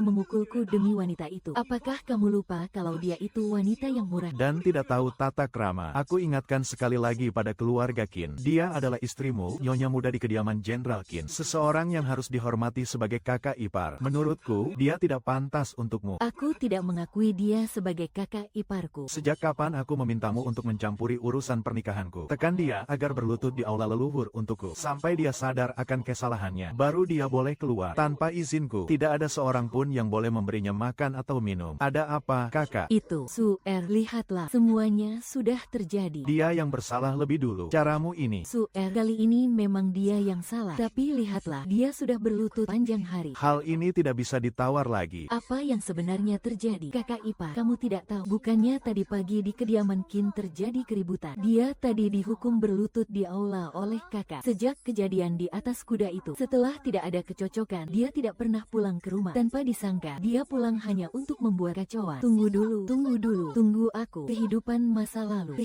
memukulku demi wanita itu. Apakah kamu lupa kalau dia itu wanita yang murah? Dan tidak tahu tata krama. Aku ingatkan sekali lagi pada keluarga Qin. Dia adalah istrimu, nyonya muda di kediaman Jenderal Qin. Seseorang yang harus dihormati sebagai kakak ipar. Menurutku, dia tidak pantas untukmu. Aku tidak mengakui dia sebagai kakak iparku. Sejak kapan aku memintamu untuk mencampuri urusan pernikahanku? Tekan dia agar berlutut di aula leluhur untukku. Sampai dia sadar akan kesalahannya. Baru dia boleh keluar. Tanpa izinku, tidak ada seorang pun yang boleh memberinya makan atau minum. Ada apa, kakak? Itu, lihatlah. Semuanya sudah terjadi. Dia yang bersalah lebih dulu. Caramu ini. Kali ini memang dia yang salah. Tapi lihatlah, dia sudah berlutut panjang hari. Hal ini tidak bisa ditawar lagi. Apa yang sebenarnya terjadi? Kakak ipar, kamu tidak tahu. Bukannya tadi pagi di kediaman Qin terjadi keributan. Dia tadi dihukum berlutut di aula oleh kakak. Sejak kejadian di atas kuda itu, setelah tidak ada kecocokan, dia tidak pernah pulang ke rumah. Tanpa disangka, dia pulang hanya untuk membuat kacauan. Tunggu dulu, tunggu aku. Kehidupan masa lalu.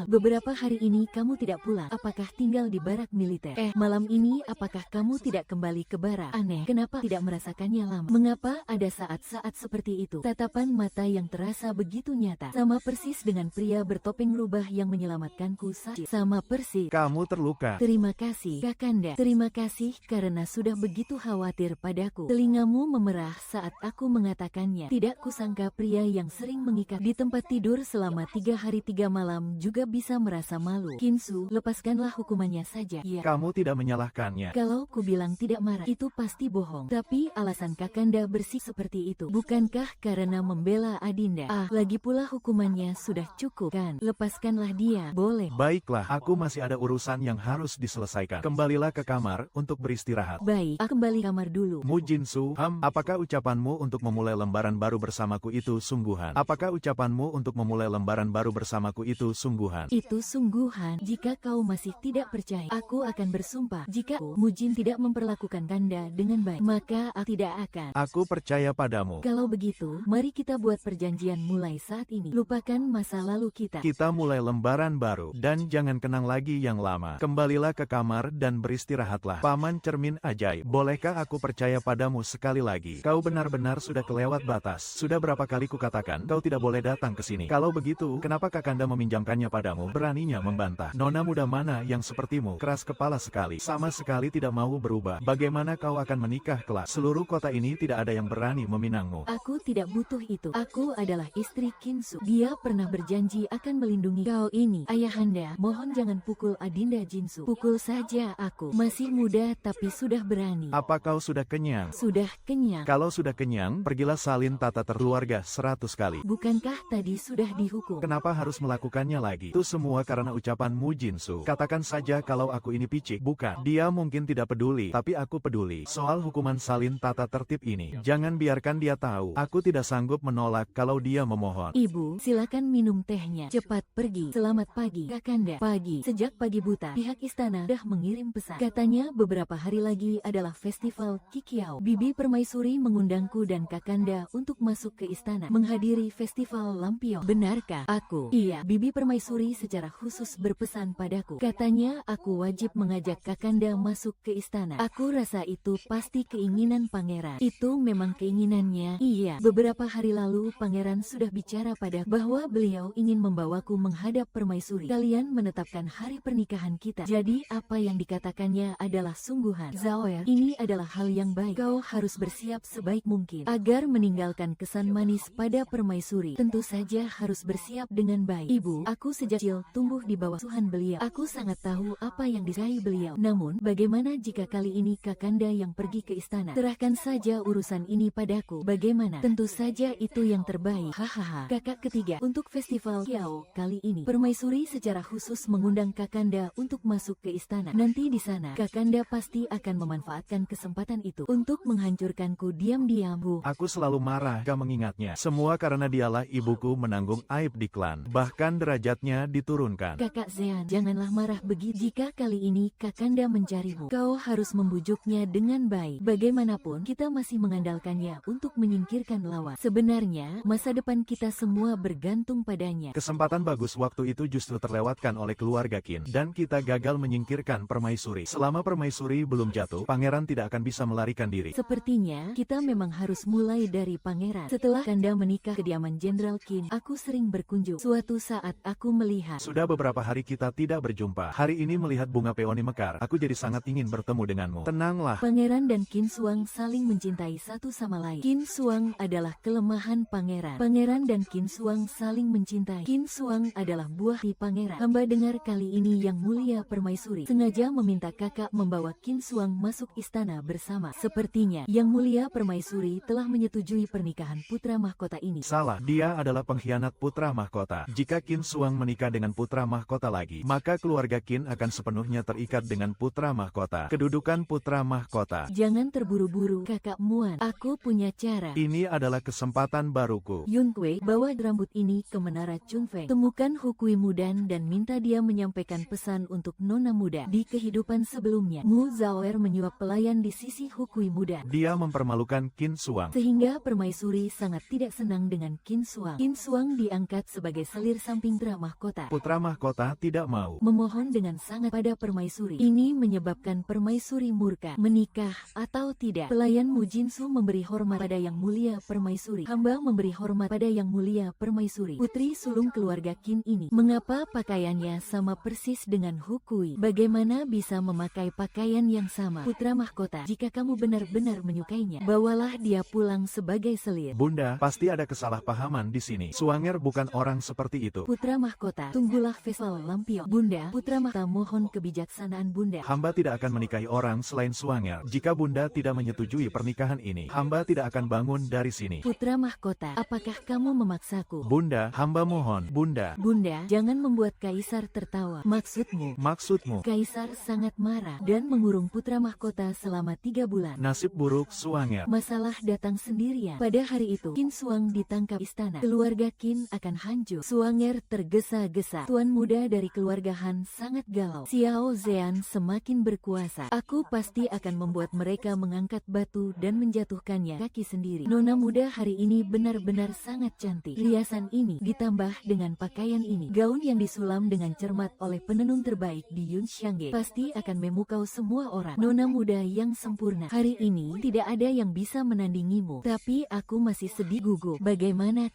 Beberapa hari ini kamu tidak pulang. Apakah tinggal di barak militer? Malam ini apakah kamu tidak kembali ke barak? Aneh, kenapa tidak merasakannya lama? Mengapa ada saat-saat seperti itu? Tatapan mata yang terasa begitu nyata. Sama persis dengan pria bertopeng rubah yang menyelamatkanku saat. Sama persis. Kamu terluka. Terima kasih, Kakanda. Terima kasih karena sudah begitu khawatir padaku. Telingamu memerah saat aku mengatakannya. Tidak kusangka pria yang sering mengikat di tempat tidur selama 3 hari 3 malam juga bisa merasa malu. Qin Su, lepaskanlah hukumannya saja. Ya. Kamu tidak menyalahkannya. Kalau ku bilang tidak marah, itu pasti bohong. Tapi alasan Kakanda bersih seperti itu. Bukankah karena membela Adinda? Lagi pula hukumannya sudah cukup, kan? Lepaskanlah dia. Boleh. Baiklah, aku masih ada urusan yang harus diselesaikan. Kembalilah ke kamar untuk beristirahat. Baik, aku kembali kamar dulu. Mu Jinsu, apakah ucapanmu untuk memulai lembaran baru bersamaku itu sungguhan? Apakah ucapanmu untuk memulai lembaran baru bersamaku itu sungguhan? Itu sungguhan. Jika kau masih tidak percaya, aku akan bersumpah. Jika Mujin tidak memperlakukan Kanda dengan baik, maka aku tidak akan. Aku percaya padamu. Kalau begitu, mari kita buat perjanjian mulai saat ini. Lupakan masa lalu kita. Kita mulai lembaran baru, dan jangan kenang lagi yang lama. Kembalilah ke kamar dan beristirahatlah. Paman cermin ajaib, bolehkah aku percaya padamu sekali lagi? Kau benar-benar sudah kelewat batas. Sudah berapa kali kukatakan, kau tidak boleh datang ke sini. Kalau begitu, kenapa Kakanda meminjamkannya padamu? Beraninya membantah. Nona muda mana yang sepertimu, keras kepala sekali, sama sekali tidak mau berubah. Bagaimana kau akan menikah kelak? Seluruh kota ini tidak ada yang berani meminangmu. Aku tidak butuh itu. Aku adalah istri Kinsu. Dia pernah berjanji akan melindungi kau ini. Ayahanda, mohon jangan pukul Adinda Jinsu. Pukul saja aku. Masih muda tapi sudah berani. Apa kau sudah kenyang? Sudah kenyang. Kalau sudah kenyang, pergilah salin tata terkeluarga 100 kali. Bukankah tadi sudah dihukum? Kenapa harus melakukannya lagi? Itu semua karena ucapan Mu Jinsu. Katakan saja kalau aku ini picik. Bukan. Dia mungkin tidak peduli, tapi aku peduli. Soal hukuman salin tata tertib ini, jangan biarkan dia tahu. Aku tidak sanggup menolak kalau dia memohon. Ibu, silakan minum tehnya. Cepat pergi. Selamat pagi, Kakanda. Pagi. Sejak pagi buta, pihak istana sudah mengirim pesan. Katanya beberapa hari lagi adalah festival Kikiao. Bibi Permaisuri mengundangku dan Kakanda untuk masuk ke istana menghadiri festival Lampion. Benarkah? Aku. Iya, Bibi Permaisuri secara khusus berpesan padaku. Katanya aku wajib mengajak Kakanda masuk ke istana. Aku rasa itu pasti keinginan pangeran. Itu memang keinginannya. Iya, beberapa hari lalu pangeran sudah bicara pada bahwa beliau ingin membawaku menghadap Permaisuri. Kalian menetapkan hari pernikahan kita. Jadi apa yang dikatakannya adalah sungguhan. Zaoer, ini adalah hal yang baik. Kau harus bersiap sebaik mungkin agar meninggalkan kesan manis pada Permaisuri. Tentu saja harus bersiap dengan baik. Ibu, aku sejak kecil tumbuh di bawah asuhan beliau. Aku sangat tahu apa yang disukai beliau. Namun, bagaimana jika kali ini Kakanda yang pergi ke istana? Serahkan saja urusan ini padaku. Bagaimana? Tentu saja itu yang terbaik. Hahaha. Kakak ketiga, untuk festival Kiao kali ini, Permaisuri secara khusus mengundang Kakanda untuk masuk ke istana. Nanti di sana, Kakanda pasti akan memanfaatkan kesempatan itu untuk menghancurkanku diam-diam. Aku selalu marah jika mengingatnya. Semua karena dialah ibuku menanggung aib di klan. Bahkan derajatnya diturunkan. Kakak Zean, janganlah marah begitu. Jika kali ini Kakanda mencarimu, kau harus membujuknya dengan baik. Bagaimanapun, kita masih mengandalkannya untuk menyingkirkan lawan. Sebenarnya, masa depan kita semua bergantung padanya. Kesempatan bagus waktu itu justru terlewatkan oleh keluarga Qin, dan kita gagal menyingkirkan Permaisuri. Selama Permaisuri belum jatuh, pangeran tidak akan bisa melarikan diri. Sepertinya, kita memang harus mulai dari pangeran. Setelah Kanda menikah kediaman Jenderal Qin, aku sering berkunjung. Suatu saat aku melihat. Sudah beberapa hari kita tidak berjumpa. Hari ini melihat bunga peoni mekar, aku jadi sangat ingin bertemu denganmu. Tenanglah. Pangeran dan Qin Suang saling mencintai satu sama lain. Qin Suang adalah kelemahan pangeran. Pangeran dan Qin Suang saling mencintai. Qin Suang adalah buah hati pangeran. Hamba dengar kali ini Yang Mulia Permaisuri sengaja meminta kakak membawa Qin Suang masuk istana bersama. Sepertinya Yang Mulia Permaisuri telah menyetujui pernikahan putra mahkota ini. Salah, dia adalah pengkhianat putra mahkota. Jika Qin Suang menikah dengan putra mahkota lagi, maka keluarga Qin akan sepenuhnya terikat dengan putra mahkota. Kedudukan putra mahkota. Jangan terburu-buru, Kakak Muan. Aku punya cara. Ini adalah kesempatan baruku. Yun Kue, bawa rambut ini ke menara Chunfeng. Temukan Hukui Mudan dan minta dia menyampaikan pesan untuk Nona muda. Di kehidupan sebelumnya, Mu Zaoer menyuap pelayan di sisi Hukui Mudan. Dia mempermalukan Qin Suang. Sehingga Permaisuri sangat tidak senang dengan Qin Suang. Qin Suang diangkat sebagai selir samping putra mahkota. Putra mahkota tidak mau. Memohon dengan sangat pada Permaisuri. Ini menyebabkan Permaisuri murka. Menikah atau tidak, pelayan Mu Jinsu memberi hormat pada Yang Mulia Permaisuri. Hamba memberi hormat pada Yang Mulia Permaisuri. Putri sulung keluarga Qin ini, mengapa pakaiannya sama persis dengan Hukui? Bagaimana bisa memakai pakaian yang sama? Putra mahkota, jika kamu benar-benar menyukainya, bawalah dia pulang sebagai selir. Bunda, pasti ada kesalahpahaman di sini. Suanger bukan orang seperti itu. Putra mahkota, tunggulah festival Lampion. Bunda, putra mahkota mohon kebijaksanaan Bunda. Hamba tidak akan menikahi orang selain Suanger. Jika Bunda tidak menyetujui pernikahan ini, hamba tidak akan bangun dari sini. Putra mahkota, apakah kamu memaksaku? Bunda, hamba mohon. Bunda. Bunda, jangan membuat kaisar tertawa. Maksudmu? Maksudmu? kamu. Kaisar sangat marah dan mengurung putra mahkota selama 3 bulan. Nasib buruk Suanger. Masalah datang sendirian. Pada hari itu, Qin Suang ditangkap istana. Keluarga Qin akan hancur. Suanger tergesa-gesa. Tuan muda dari keluarga Han sangat galau. Xiao Zhean semakin berkuasa. Aku pasti akan membuat mereka mengangkat batu dan menjatuhkannya kaki sendiri. Nona muda hari ini benar-benar sangat cantik. Riasan ini ditambah dengan pakaian ini. Gaun yang disulam dengan cermat oleh penenun terbaik di Yunxiangge pasti akan memukau semua orang. Nona muda yang sempurna. Hari ini tidak ada yang bisa menandingimu. Tapi aku masih sedih gugup. Bagaimana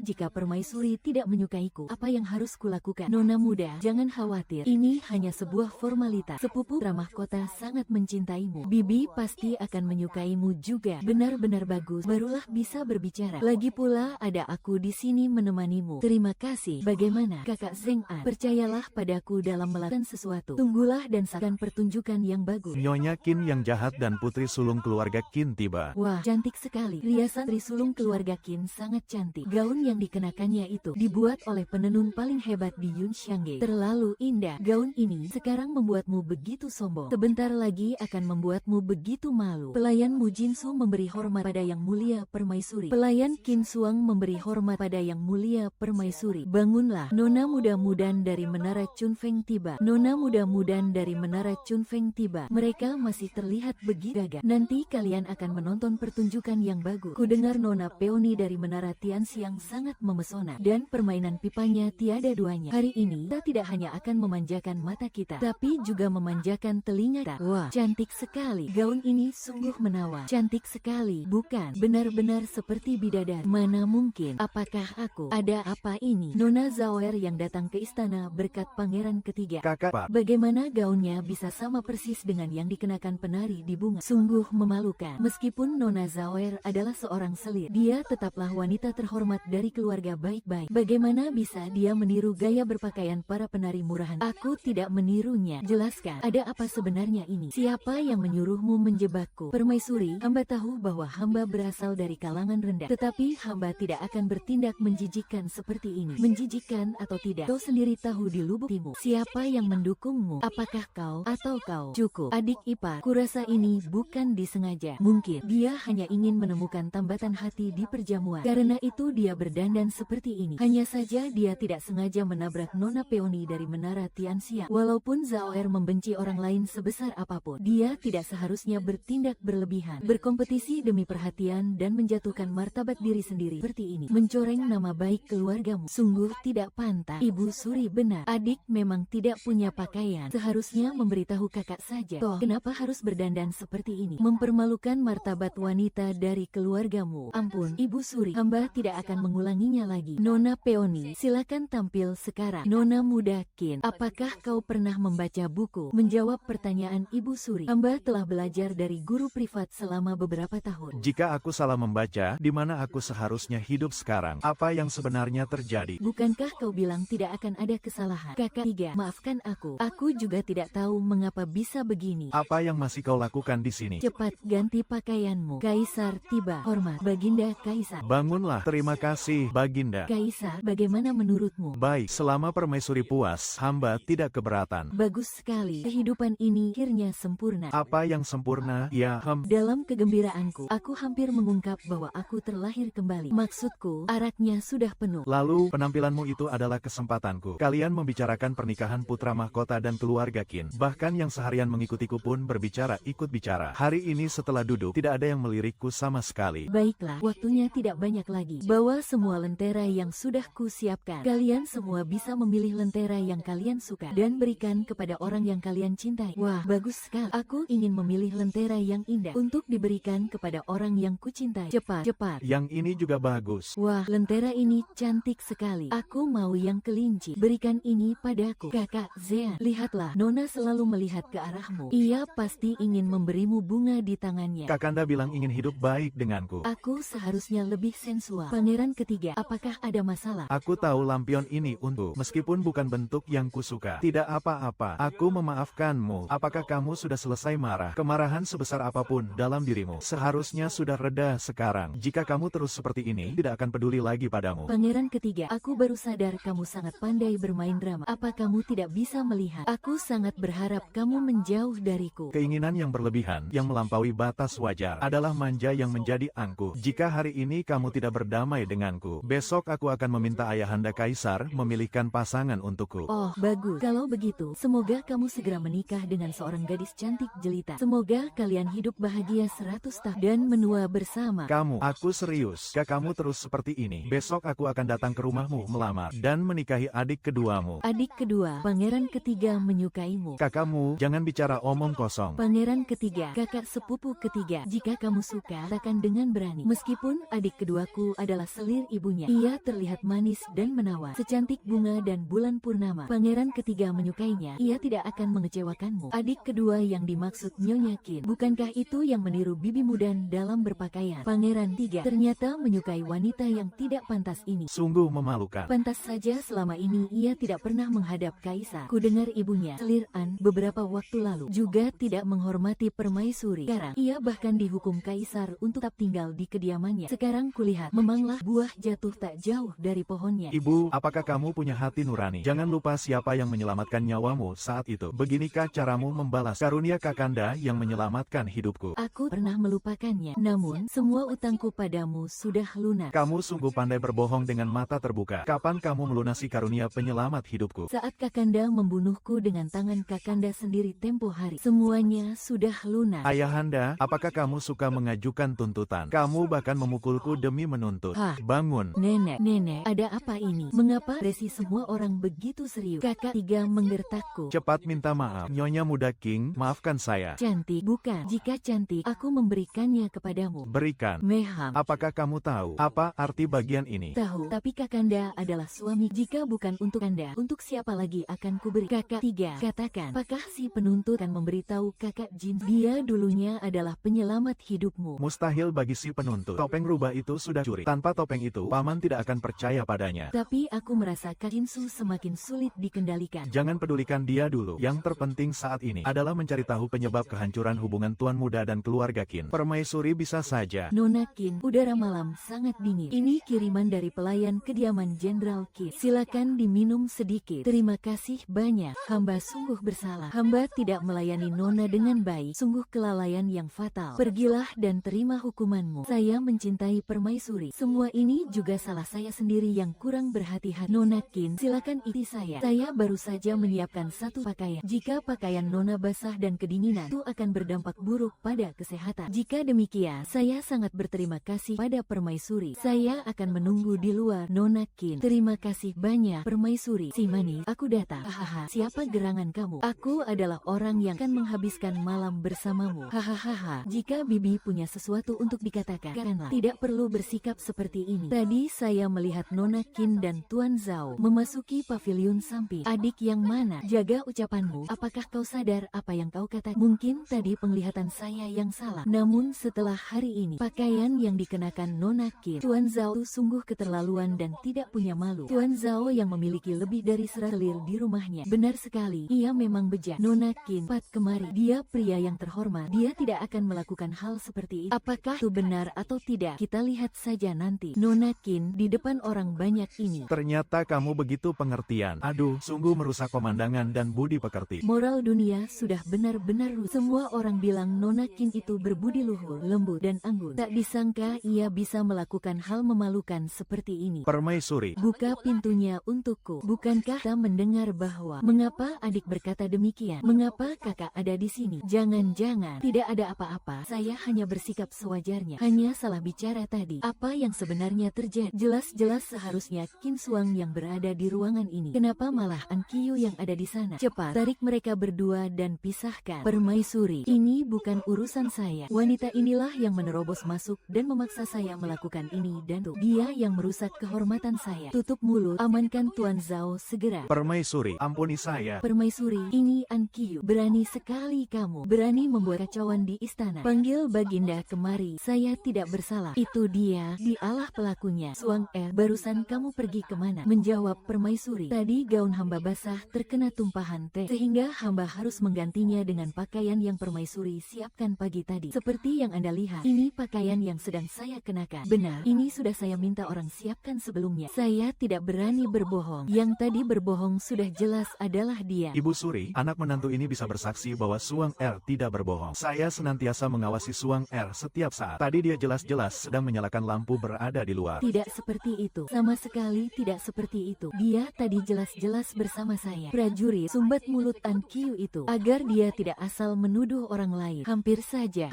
jika permaisuri tidak menyukaiku? Apa yang harus kulakukan? Nona muda, jangan khawatir. Ini hanya sebuah formalitas. Sepupu putra mahkota sangat mencintaimu. Bibi pasti akan menyukaimu juga. Benar-benar bagus. Barulah bisa berbicara. Lagi pula ada aku di sini menemanimu. Terima kasih. Bagaimana, Kakak Zheng An? Percayalah padaku dalam melakukan sesuatu. Tunggulah dan saksikan pertunjukan yang bagus. Nyonya Qin yang jahat dan putri sulung keluarga Qin tiba. Wah, cantik sekali. Riasan putri sulung keluarga Qin sangat cantik. Gaun yang dikenakannya itu dibuat oleh penenun paling hebat di Yunxiangge. Terlalu indah. Gaun ini sekarang membuatmu begitu sombong. Sebentar lagi akan membuatmu begitu malu. Pelayan Mu Jinsu memberi hormat pada yang mulia permaisuri. Pelayan Qin Suang memberi hormat pada yang mulia permaisuri. Bangunlah. Nona muda-mudan dari Menara Chunfeng tiba. Nona muda-mudan dari Menara Chunfeng tiba. Mereka masih terlihat begitu gagah. Nanti kalian akan menonton pertunjukan yang bagus. Kudengar Nona Peony dari Menara Tianxiang sangat memesona dan permainan pipanya tiada duanya. Hari ini kita tidak hanya akan memanjakan mata kita, tapi juga memanjakan telinga kita. Wah, cantik sekali. Gaun ini sungguh menawan. Cantik sekali, bukan? Benar-benar seperti bidadari. Mana mungkin? Apakah aku? Ada apa ini? Nona Zaoer yang datang ke istana berkat pangeran ketiga. Kakak, Pak. Bagaimana gaunnya bisa sama persis dengan yang dikenakan penari di bunga? Sungguh memalukan. Meskipun Nona Zaoer adalah seorang selir, dia tetaplah wanita terhormat dari keluarga baik-baik. Bagaimana bisa dia meniru gaya berpakaian para penari murahan? Aku tidak menirunya. Jelaskan, ada apa sebenarnya ini? Siapa yang menyuruhmu menjebakku? Permaisuri, hamba tahu bahwa hamba berasal dari kalangan rendah, tetapi hamba tidak akan bertindak menjijikkan seperti ini. Menjijikkan atau tidak, kau sendiri tahu di lubuk hatimu siapa yang mendukungmu. Apakah kau atau kau? Cukup, adik ipar. Kurasa ini bukan disengaja. Mungkin dia hanya ingin menemukan tambatan hati di perjamuan. Karena itu dia berdandan seperti ini. Hanya saja dia tidak sengaja menabrak Nona Peony dari Menara Tianxiang. Walaupun Zaoer membenci orang lain sebesar apapun, dia tidak seharusnya bertindak berlebihan, berkompetisi demi perhatian dan menjatuhkan martabat diri sendiri seperti ini. Mencoreng nama baik keluargamu. Sungguh tidak pantas. Ibu Suri benar. Adik memang tidak punya pakaian. Seharusnya memberitahu kakak saja. Toh, kenapa harus berdandan seperti ini? Mempermalukan martabat wanita dari keluargamu. Ampun, Ibu Suri. Hamba tidak akan mengulanginya lagi. Nona Peony, silakan tampil sekarang. Nona muda Qin, apakah kau pernah membaca buku? Menjawab pertanyaan Ibu Suri. Hamba telah belajar dari guru privat selama beberapa tahun. Jika aku salah membaca, di mana aku seharusnya hidup sekarang? Apa yang sebenarnya terjadi? Bukankah kau bilang tidak akan ada kesalahan? Kakak tiga, maafkan aku. Aku juga tidak tahu mengapa bisa begini. Apa yang masih kau lakukan di sini? Cepat ganti pakaianmu. Kaisar tiba. Hormat, Baginda Kaisar. Bangunlah. Terima kasih, Baginda. Kaisar, bagaimana menurutmu? Baik, selama permaisuri puas, hamba tidak keberatan. Bagus sekali. Kehidupan ini akhirnya sempurna. Apa yang sempurna? Ya, Dalam kegembiraanku, aku hampir mengungkap bahwa aku terlahir kembali. Maksudku, araknya sudah penuh. Lalu, penampilanmu itu adalah kesempatanku. Kalian membicarakan pernikahan putra mahkota dan keluarga Qin. Bahkan yang seharian mengikutiku pun berbicara ikut bicara. Hari ini setelah duduk, tidak ada yang melirikku sama sekali. Baiklah, waktunya tidak banyak lagi. Bawa semua lentera yang sudah kusiapkan. Kalian semua bisa memilih lentera yang kalian suka dan berikan kepada orang yang kalian cintai. Wah, bagus sekali. Aku ingin memilih lentera yang indah untuk diberikan kepada orang yang kucintai. Cepat, cepat. Yang ini juga bagus. Wah, lentera ini cantik sekali. Aku mau yang kelinci. Berikan ini padaku. Kakak Zhean, lihatlah. Nona selalu melihat ke arahmu. Ia pasti ingin memberimu bunga di tangannya. Kakanda bilang ingin hidup baik denganku. Aku seharusnya lebih sensual. Pangeran ketiga, apakah ada masalah? Aku tahu lampion ini untuk, meskipun bukan bentuk yang kusuka. Tidak apa-apa, aku memaafkanmu. Apakah kamu sudah selesai marah? Kemarahan sebesar apapun dalam dirimu seharusnya sudah reda sekarang. Jika kamu terus seperti ini, tidak akan peduli lagi padamu. Pangeran ketiga, aku baru sadar kamu sangat pandai bermain drama. Apa kamu tidak bisa bisa melihat. Aku sangat berharap kamu menjauh dariku. Keinginan yang berlebihan, yang melampaui batas wajar, adalah manja yang menjadi angkuh. Jika hari ini kamu tidak berdamai denganku, besok aku akan meminta ayahanda Kaisar memilihkan pasangan untukku. Oh, bagus. Kalau begitu, semoga kamu segera menikah dengan seorang gadis cantik jelita. Semoga kalian hidup bahagia 100 tahun dan menua bersama. Aku serius. Jika kamu terus seperti ini, besok aku akan datang ke rumahmu melamar dan menikahi adik keduamu. Adik kedua, pangeran ketiga menyukaimu. Kakakmu, jangan bicara omong kosong. Pangeran ketiga, kakak sepupu ketiga. Jika kamu suka, katakan dengan berani. Meskipun adik keduaku adalah selir ibunya, ia terlihat manis dan menawan, secantik bunga dan bulan purnama. Pangeran ketiga menyukainya, ia tidak akan mengecewakanmu. Adik kedua yang dimaksud Nyonya Qin. Bukankah itu yang meniru bibi Mudan dalam berpakaian? Pangeran tiga ternyata menyukai wanita yang tidak pantas ini. Sungguh memalukan. Pantas saja selama ini ia tidak pernah menghadap Kaisar. Ku dengar ibunya, Selir An, beberapa waktu lalu juga tidak menghormati permaisuri. Sekarang ia bahkan dihukum Kaisar untuk tetap tinggal di kediamannya. Sekarang kulihat memanglah buah jatuh tak jauh dari pohonnya. Ibu, apakah kamu punya hati nurani? Jangan lupa siapa yang menyelamatkan nyawamu saat itu. Beginikah caramu membalas karunia Kakanda yang menyelamatkan hidupku? Aku pernah melupakannya. Namun semua utangku padamu sudah lunas. Kamu sungguh pandai berbohong dengan mata terbuka. Kapan kamu melunasi karunia penyelamat hidupku? Saat Kakanda membunuhku dengan tangan Kakanda sendiri tempo hari. Semuanya sudah lunas. Ayahanda, apakah kamu suka mengajukan tuntutan? Kamu bahkan memukulku demi menuntut. Hah? Bangun. Nenek, ada apa ini? Mengapa resi semua orang begitu serius? Kakak tiga menggertakku. Cepat minta maaf. Nyonya Muda King, maafkan saya. Cantik, bukan. Jika cantik, aku memberikannya kepadamu. Berikan. Meham. Apakah kamu tahu apa arti bagian ini? Tahu, tapi Kakanda adalah suami. Jika bukan untuk Anda, untuk siapa lagi akan kuberi? Kakak tiga, katakan, apakah si penuntut akan memberitahu Kakak Jin? Dia dulunya adalah penyelamat hidupmu. Mustahil bagi si penuntut. Topeng rubah itu sudah curi. Tanpa topeng itu, paman tidak akan percaya padanya. Tapi aku merasa Kak Jinsu semakin sulit dikendalikan. Jangan pedulikan dia dulu. Yang terpenting saat ini adalah mencari tahu penyebab kehancuran hubungan Tuan Muda dan keluarga Qin. Permaisuri bisa saja. Nona Qin, udara malam sangat dingin. Ini kiriman dari pelayan kediaman Jenderal Qin. Silakan diminum sedikit. Terima kasih banyak. Hamba sungguh bersalah. Hamba tidak melayani Nona dengan baik. Sungguh kelalaian yang fatal. Pergilah dan terima hukumanmu. Saya mencintai permaisuri. Semua ini juga salah saya sendiri yang kurang berhati-hati. Nona Qin, silakan ikuti saya. Saya baru saja menyiapkan satu pakaian. Jika pakaian Nona basah dan kedinginan, itu akan berdampak buruk pada kesehatan. Jika demikian, saya sangat berterima kasih pada permaisuri. Saya akan menunggu di luar. Nona Qin, terima kasih banyak permaisuri. Si manis, aku datang. Hahaha, siapa gerangan kamu? Aku adalah orang yang akan menghabiskan malam bersamamu. Hahaha, jika bibi punya sesuatu untuk dikatakan, katakanlah. Tidak perlu bersikap seperti ini. Tadi saya melihat Nona Qin dan Tuan Zhao memasuki pavilion samping. Adik yang mana? Jaga ucapanmu. Apakah kau sadar apa yang kau katakan? Mungkin tadi penglihatan saya yang salah. Namun setelah hari ini, pakaian yang dikenakan Nona Qin, Tuan Zhao sungguh keterlaluan dan tidak punya malu. Tuan Zhao yang memiliki lebih dari 100 selir di rumahnya. Benar sekali, ia memang bejat. Nona Qin, cepat kemari. Dia pria yang terhormat. Dia tidak akan melakukan hal seperti itu. Apakah itu benar atau tidak? Kita lihat saja nanti. Nona Qin, di depan orang banyak ini. Ternyata kamu begitu pengertian. Aduh, sungguh merusak pemandangan dan budi pekerti. Moral dunia sudah benar-benar rusak. Semua orang bilang Nona Qin itu berbudi luhur, lembut, dan anggun. Tak disangka ia bisa melakukan hal memalukan seperti ini. Permaisuri, Buka pintunya untukku. Bukankah kita mendengar bahwa mengapa adik berkata demikian? Mengapa kakak ada di sini? Jangan-jangan tidak ada apa-apa. Saya hanya bersikap sewajarnya. Hanya salah bicara tadi. Apa yang sebenarnya terjadi? Jelas-jelas seharusnya Qin Suang yang berada di ruangan ini. Kenapa malah An Qiu yang ada di sana? Cepat tarik mereka berdua dan pisahkan. Permaisuri, ini bukan urusan saya. Wanita inilah yang menerobos masuk dan memaksa saya melakukan ini dan itu. Dia yang merusak kehormatan saya. Tutup mulut, amankan Tuan Zhao segera. Permaisuri, ampuni saya. Permaisuri, ini An Qiu. Berani sekali kamu. Berani membuat kacauan di istana. Panggil Baginda kemari. Saya tidak bersalah. Itu dia, dialah pelakunya. Suang barusan kamu pergi kemana? Menjawab Permaisuri. Tadi gaun hamba basah terkena tumpahan teh. Sehingga hamba harus menggantinya dengan pakaian yang Permaisuri siapkan pagi tadi. Seperti yang Anda lihat, ini pakaian yang sedang saya kenakan. Benar, ini sudah saya minta orang siapkan sebelumnya. Saya tidak berani berbohong. Yang tadi berbohong sudah jelas jelas adalah dia. Ibu Suri, anak menantu ini bisa bersaksi bahwa Suang Er tidak berbohong. Saya senantiasa mengawasi Suang Er setiap saat. Tadi dia jelas-jelas sedang menyalakan lampu berada di luar. Tidak seperti itu. Sama sekali tidak seperti itu. Dia tadi jelas-jelas bersama saya. Prajurit sumbat mulut An Kiu itu agar dia tidak asal menuduh orang lain. Hampir saja,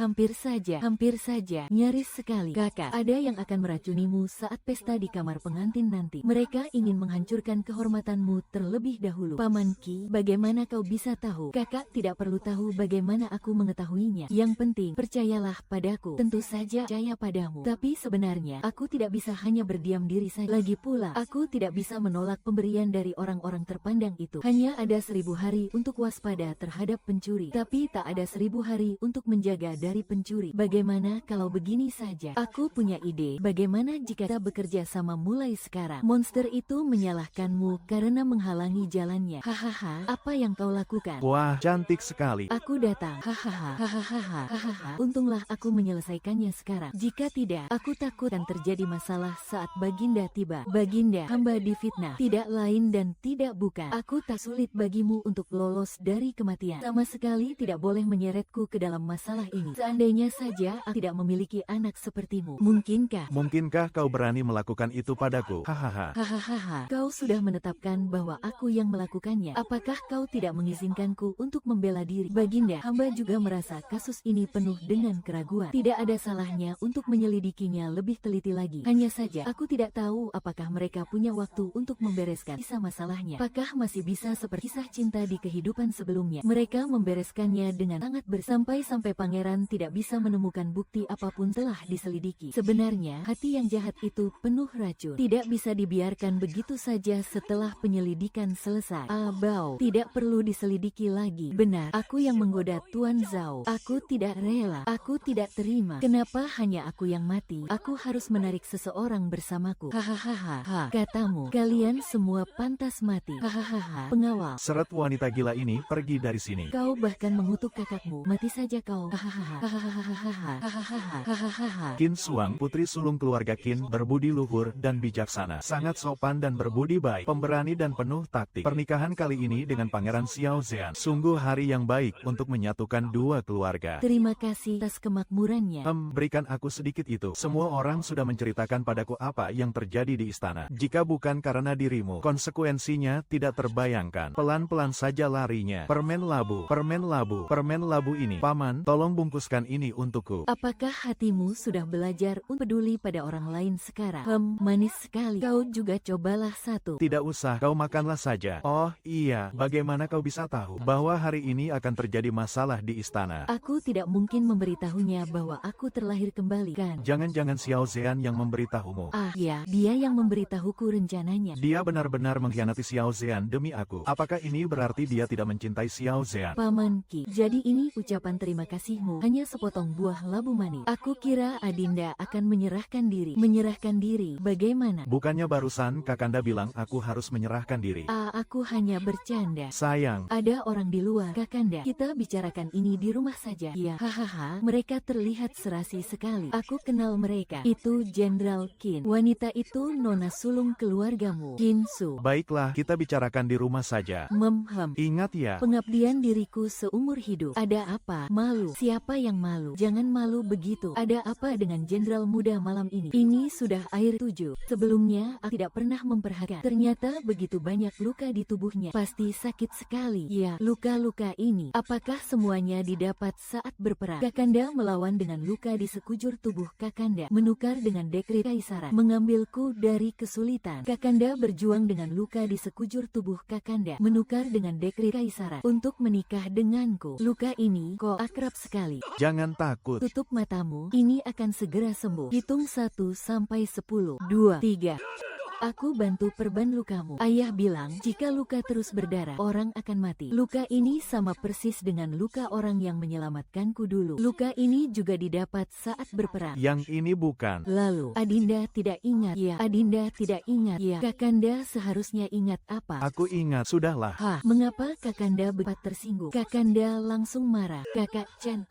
nyaris sekali. Kakak, ada yang akan meracunimu saat pesta di kamar pengantin nanti. Mereka ingin menghancurkan kehormatanmu terlebih dahulu. Paman Ki, bagaimana kau bisa tahu? Kakak tidak perlu tahu bagaimana aku mengetahuinya. Yang penting, percayalah padaku. Tentu saja percaya padamu. Tapi sebenarnya, aku tidak bisa hanya berdiam diri saja. Lagi pula, aku tidak bisa menolak pemberian dari orang-orang terpandang itu. Hanya ada 1000 hari untuk waspada terhadap pencuri. Tapi tak ada 1000 hari untuk menjaga dari pencuri. Bagaimana kalau begini saja? Aku punya ide. Bagaimana jika kita bekerja sama mulai sekarang? Monster itu menyalahkanmu karena menghalangi jalannya. Hahaha, apa yang kau lakukan? Wah, cantik sekali. Aku datang. Hahaha. Untunglah aku menyelesaikannya sekarang. Jika tidak, aku takut akan terjadi masalah saat Baginda tiba. Baginda, hamba difitnah. Tidak lain dan tidak bukan. Aku tak sulit bagimu untuk lolos dari kematian. Sama sekali tidak boleh menyeretku ke dalam masalah ini. Seandainya saja aku tidak memiliki anak sepertimu. Mungkinkah kau berani melakukan itu padaku? Hahaha. Kau sudah menetapkan bahwa aku yang melakukannya. Apakah kau tidak mengizinkanku untuk membela diri? Baginda, hamba juga merasa kasus ini penuh dengan keraguan. Tidak ada salahnya untuk menyelidikinya lebih teliti lagi. Hanya saja, aku tidak tahu apakah mereka punya waktu untuk membereskan sisa masalahnya. Apakah masih bisa seperti kisah cinta di kehidupan sebelumnya? Mereka membereskannya dengan sangat sampai pangeran tidak bisa menemukan bukti apapun telah diselidiki. Sebenarnya, hati yang jahat itu penuh racun. Tidak bisa dibiarkan begitu saja setelah penyelidikan selesai. Abau, tidak perlu diselidiki lagi. Benar, aku yang menggoda Tuan Zhao. Aku tidak rela. Aku tidak terima. Kenapa hanya aku yang mati? Aku harus menarik seseorang bersamaku. Hahaha. Katamu, kalian semua pantas mati. Hahaha. Pengawal, Seret wanita gila ini pergi dari sini. kau bahkan mengutuk kakakmu. Mati saja kau. Hahaha. Qin Suang, putri sulung keluarga Qin, berbudi luhur dan bijaksana. Sangat sopan dan berbudi baik, pemberani dan penuh taktik. Pernikahan kali ini dengan Pangeran Xiao Zhan sungguh hari yang baik untuk menyatukan dua keluarga. Terima kasih atas kemakmurannya. Berikan aku sedikit itu. Semua orang sudah menceritakan padaku apa yang terjadi di istana. Jika bukan karena dirimu, konsekuensinya tidak terbayangkan. Pelan-pelan saja larinya. Permen labu ini. Paman, tolong bungkuskan ini untukku. Apakah hatimu sudah belajar untuk peduli pada orang lain sekarang? Manis sekali. Kau juga cobalah satu. Tidak usah, kau makanlah saja. Oh iya, bagaimana kau bisa tahu bahwa hari ini akan terjadi masalah di istana? Aku tidak mungkin memberitahunya bahwa aku terlahir kembali, kan? Jangan-jangan Xiao Zhan yang memberitahumu. Ah, ya, dia yang memberitahuku rencananya. Dia benar-benar mengkhianati Xiao Zhan demi aku. Apakah ini berarti dia tidak mencintai Xiao Zhan? Paman Ki, jadi ini ucapan terima kasihmu. Hanya sepotong buah labu manis. Aku kira Adinda akan menyerahkan diri. Menyerahkan diri, bagaimana? Bukannya barusan Kakanda bilang aku harus menyerahkan diri? Aku hanya bercanda. Sayang, Ada orang di luar, Kakanda. Kita bicarakan ini di rumah saja. Ya, hahaha, mereka terlihat serasi sekali. Aku kenal mereka. Itu Jenderal Qin. Wanita itu nona sulung keluargamu, Qin Su. baiklah, kita bicarakan di rumah saja. Ingat ya, Pengabdian diriku seumur hidup. Ada apa? Malu. Siapa yang malu? Jangan malu begitu. Ada apa dengan jenderal muda malam ini? Ini sudah air 7. Sebelumnya, aku tidak pernah memperhatikan. Ternyata begitu banyak luka di tubuhnya. Pasti sakit sekali. Ya, luka-luka ini. Apakah semuanya didapat saat berperang? Kakanda melawan dengan luka di sekujur tubuh Kakanda. Menukar dengan dekret kaisaran. Mengambilku dari kesulitan. Kakanda berjuang dengan luka di sekujur tubuh Kakanda. Menukar dengan dekret kaisaran. Untuk menikah denganku. Luka ini kok akrab sekali. jangan takut. Tutup matamu, ini akan segera sembuh. Hitung 1 sampai 10. 2, 3. Aku bantu perban lukamu. Ayah bilang, jika luka terus berdarah, orang akan mati. Luka ini sama persis dengan luka orang yang menyelamatkanku dulu. Luka ini juga didapat saat berperang. Yang ini bukan. Lalu, Adinda tidak ingat. Ya, Adinda tidak ingat. Ya, Kakanda seharusnya ingat apa? Aku ingat, sudahlah. Mengapa Kakanda begitu tersinggung? Kakanda langsung marah. Kakak Chen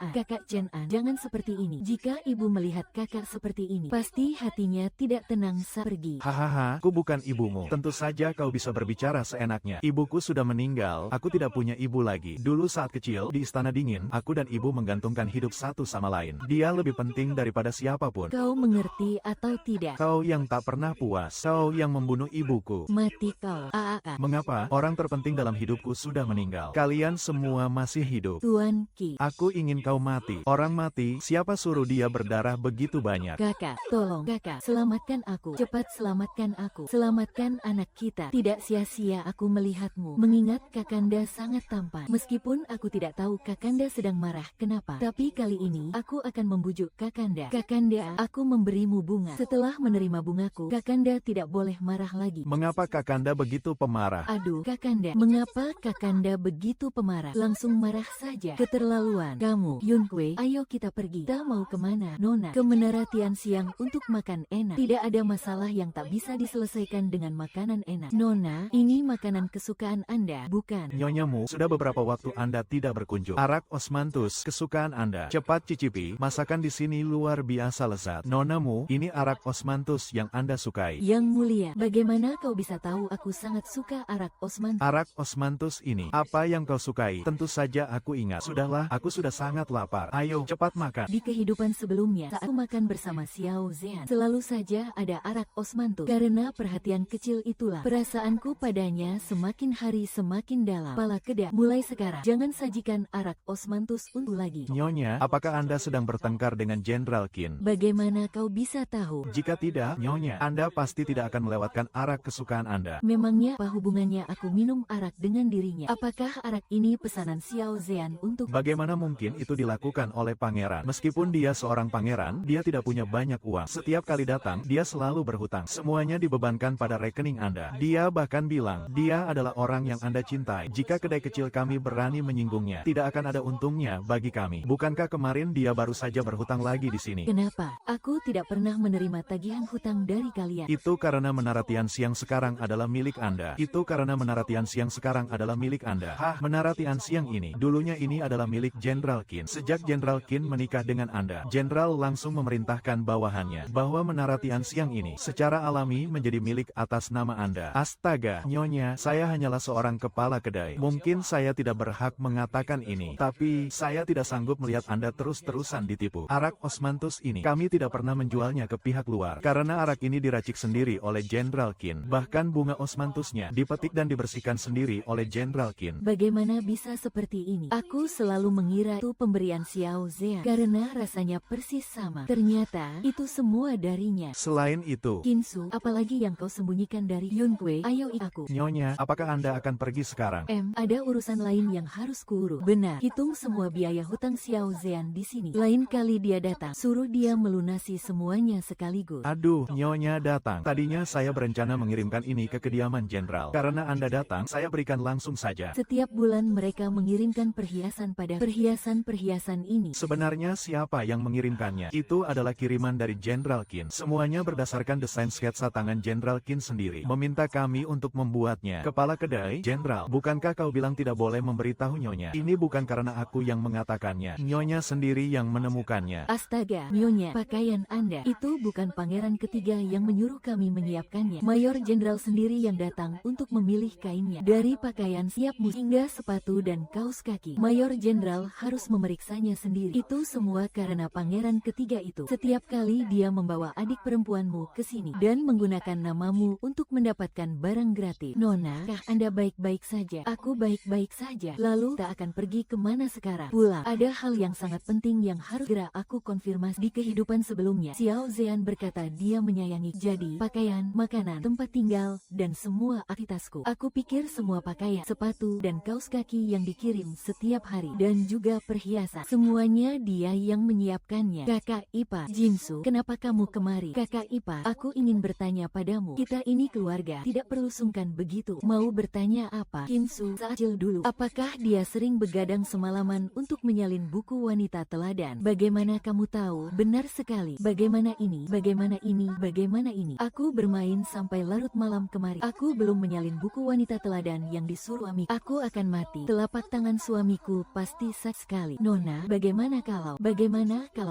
An, jangan seperti ini. Jika ibu melihat kakak seperti ini, pasti hatinya tidak tenang saat pergi. Hahaha, Aku bukan ibumu. Tentu saja kau bisa berbicara seenaknya. Ibuku sudah meninggal, aku tidak punya ibu lagi. Dulu saat kecil, di Istana Dingin, aku dan ibu menggantungkan hidup satu sama lain. Dia lebih penting daripada siapapun. Kau mengerti atau tidak? Kau yang tak pernah puas. Kau yang membunuh ibuku. Mati kau. Aa. Mengapa? Orang terpenting dalam hidupku sudah meninggal. Kalian semua masih hidup. Tuan Ki. Aku ingin kau mati. Orang mati, siapa suruh dia berdarah begitu banyak? Kakak, tolong kakak, selamatkan aku. Cepat selamatkan aku. Selamatkan anak kita. Tidak sia-sia aku melihatmu. Mengingat Kakanda sangat tampan. Meskipun aku tidak tahu Kakanda sedang marah kenapa. Tapi kali ini, aku akan membujuk Kakanda. Kakanda, aku memberimu bunga. Setelah menerima bungaku, Kakanda tidak boleh marah lagi. Mengapa Kakanda begitu pemarah? Aduh, Kakanda, mengapa Kakanda begitu pemarah? Langsung marah saja. Keterlaluan. Kamu, Yunkwe, ayo kita pergi. Kita mau kemana, Nona? Ke Menara Tianxiang untuk makan enak. Tidak ada masalah yang tak bisa diselesaikan dengan makanan enak. Nona, ini makanan kesukaan Anda, bukan? Nyonyamu, sudah beberapa waktu Anda tidak berkunjung. Arak osmanthus, kesukaan Anda. Cepat cicipi, masakan di sini luar biasa lezat. Nonamu, ini arak osmanthus yang Anda sukai. Yang mulia, bagaimana kau bisa tahu aku sangat suka arak osmanthus? Arak osmanthus ini, apa yang kau sukai? Tentu saja aku ingat. Sudahlah, aku sudah sangat lapar. Ayo, cepat makan. Di kehidupan sebelumnya, saat aku makan bersama Xiao Zhan, selalu saja ada arak osmanthus. Karena perhatian kecil itulah, perasaanku padanya semakin hari semakin dalam. Pala kedak, mulai sekarang, jangan sajikan arak osmanthus untuk lagi. Nyonya, apakah Anda sedang bertengkar dengan Jenderal Qin? Bagaimana kau bisa tahu? Jika tidak, Nyonya, Anda pasti tidak akan melewatkan arak kesukaan Anda. Memangnya apa hubungannya aku minum arak dengan dirinya? Apakah arak ini pesanan Xiao Zhan untuk... Bagaimana mungkin itu dilakukan oleh pangeran? Meskipun dia seorang pangeran, dia tidak punya banyak uang. Setiap kali datang, dia selalu berhutang. Semuanya dibebankan pada rekening Anda. Dia bahkan bilang, dia adalah orang yang Anda cintai. Jika kedai kecil kami berani menyinggungnya, tidak akan ada untungnya bagi kami. Bukankah kemarin dia baru saja berhutang lagi di sini? Kenapa? Aku tidak pernah menerima tagihan hutang dari kalian. Itu karena Menara Tianxiang sekarang adalah milik Anda. Itu karena Menara Tianxiang sekarang adalah milik Anda. Hah, Menara Tianxiang ini, dulunya ini adalah milik Jenderal Qin. Sejak Jenderal Qin menikah dengan Anda, Jenderal langsung memerintahkan bawahannya bahwa Menara Tianxiang ini secara alami menjadi milik atas nama Anda. Astaga, Nyonya, saya hanyalah seorang kepala kedai. Mungkin saya tidak berhak mengatakan ini, tapi saya tidak sanggup melihat Anda terus-terusan ditipu. Arak osmanthus ini, kami tidak pernah menjualnya ke pihak luar, karena arak ini diracik sendiri oleh Jenderal Qin. Bahkan bunga osmanthusnya dipetik dan dibersihkan sendiri oleh Jenderal Qin. Bagaimana bisa seperti ini? Aku selalu mengira itu pemberian Xiao Zhan, karena rasanya persis sama. Ternyata, itu semua darinya. Selain itu, Kinsu, apalagi yang kau sembunyikan dari Yunkwe? Ayo aku. Nyonya, apakah Anda akan pergi sekarang? Ada urusan lain yang harus kuurus. Benar, hitung semua biaya hutang Xiao Zhan di sini. Lain kali dia datang, suruh dia melunasi semuanya sekaligus. Aduh, Nyonya datang. Tadinya saya berencana mengirimkan ini ke kediaman Jenderal. Karena Anda datang, saya berikan langsung saja. Setiap bulan mereka mengirimkan perhiasan pada perhiasan ini. Sebenarnya siapa yang mengirimkannya? Itu adalah kiriman dari Jenderal Qin. Semuanya berdasarkan desain sketsa tangan Jenderal Qin sendiri. Meminta kami untuk membuatnya. Kepala kedai, Jenderal, bukankah kau bilang tidak boleh memberitahu Nyonya? Ini bukan karena aku yang mengatakannya. Nyonya sendiri yang menemukannya. Astaga, Nyonya, pakaian Anda itu bukan pangeran ketiga yang menyuruh kami menyiapkannya. Mayor Jenderal sendiri yang datang untuk memilih kainnya. Dari pakaian siap hingga sepatu dan kaos kaki. Mayor Jenderal harus memeriksanya sendiri. Itu semua karena pangeran ketiga itu. Setiap kali dia membawa adik perempuanmu ke sini dan menggunakan namamu untuk mendapatkan barang gratis. Nona, kah Anda baik-baik saja? Aku baik-baik saja. Lalu tak akan pergi kemana sekarang? Pulang. Ada hal yang sangat penting yang harus segera aku konfirmasi. Di kehidupan sebelumnya, Xiao Zhan berkata dia menyayangi jadi pakaian, makanan, tempat tinggal, dan semua aktivitasku. Aku pikir semua pakaian, sepatu, dan kaos kaki yang dikirim setiap hari, dan juga perhiasan. Semuanya dia yang menyiapkannya. Kakak Ipar, Jinsu, kenapa kamu kemari? Kakak Ipar, aku ingin bertanya padamu. Kita ini keluarga, tidak perlu sungkan begitu. Mau bertanya apa? Kinsu, saat kecil dulu, apakah dia sering begadang semalaman untuk menyalin buku wanita teladan? Bagaimana kamu tahu? Benar sekali. Bagaimana ini? Bagaimana ini? Bagaimana ini? Aku bermain sampai larut malam kemarin. Aku belum menyalin buku wanita teladan yang disuruh suami. Aku akan mati. Telapak tangan suamiku pasti sakit sekali. Nona, bagaimana kalau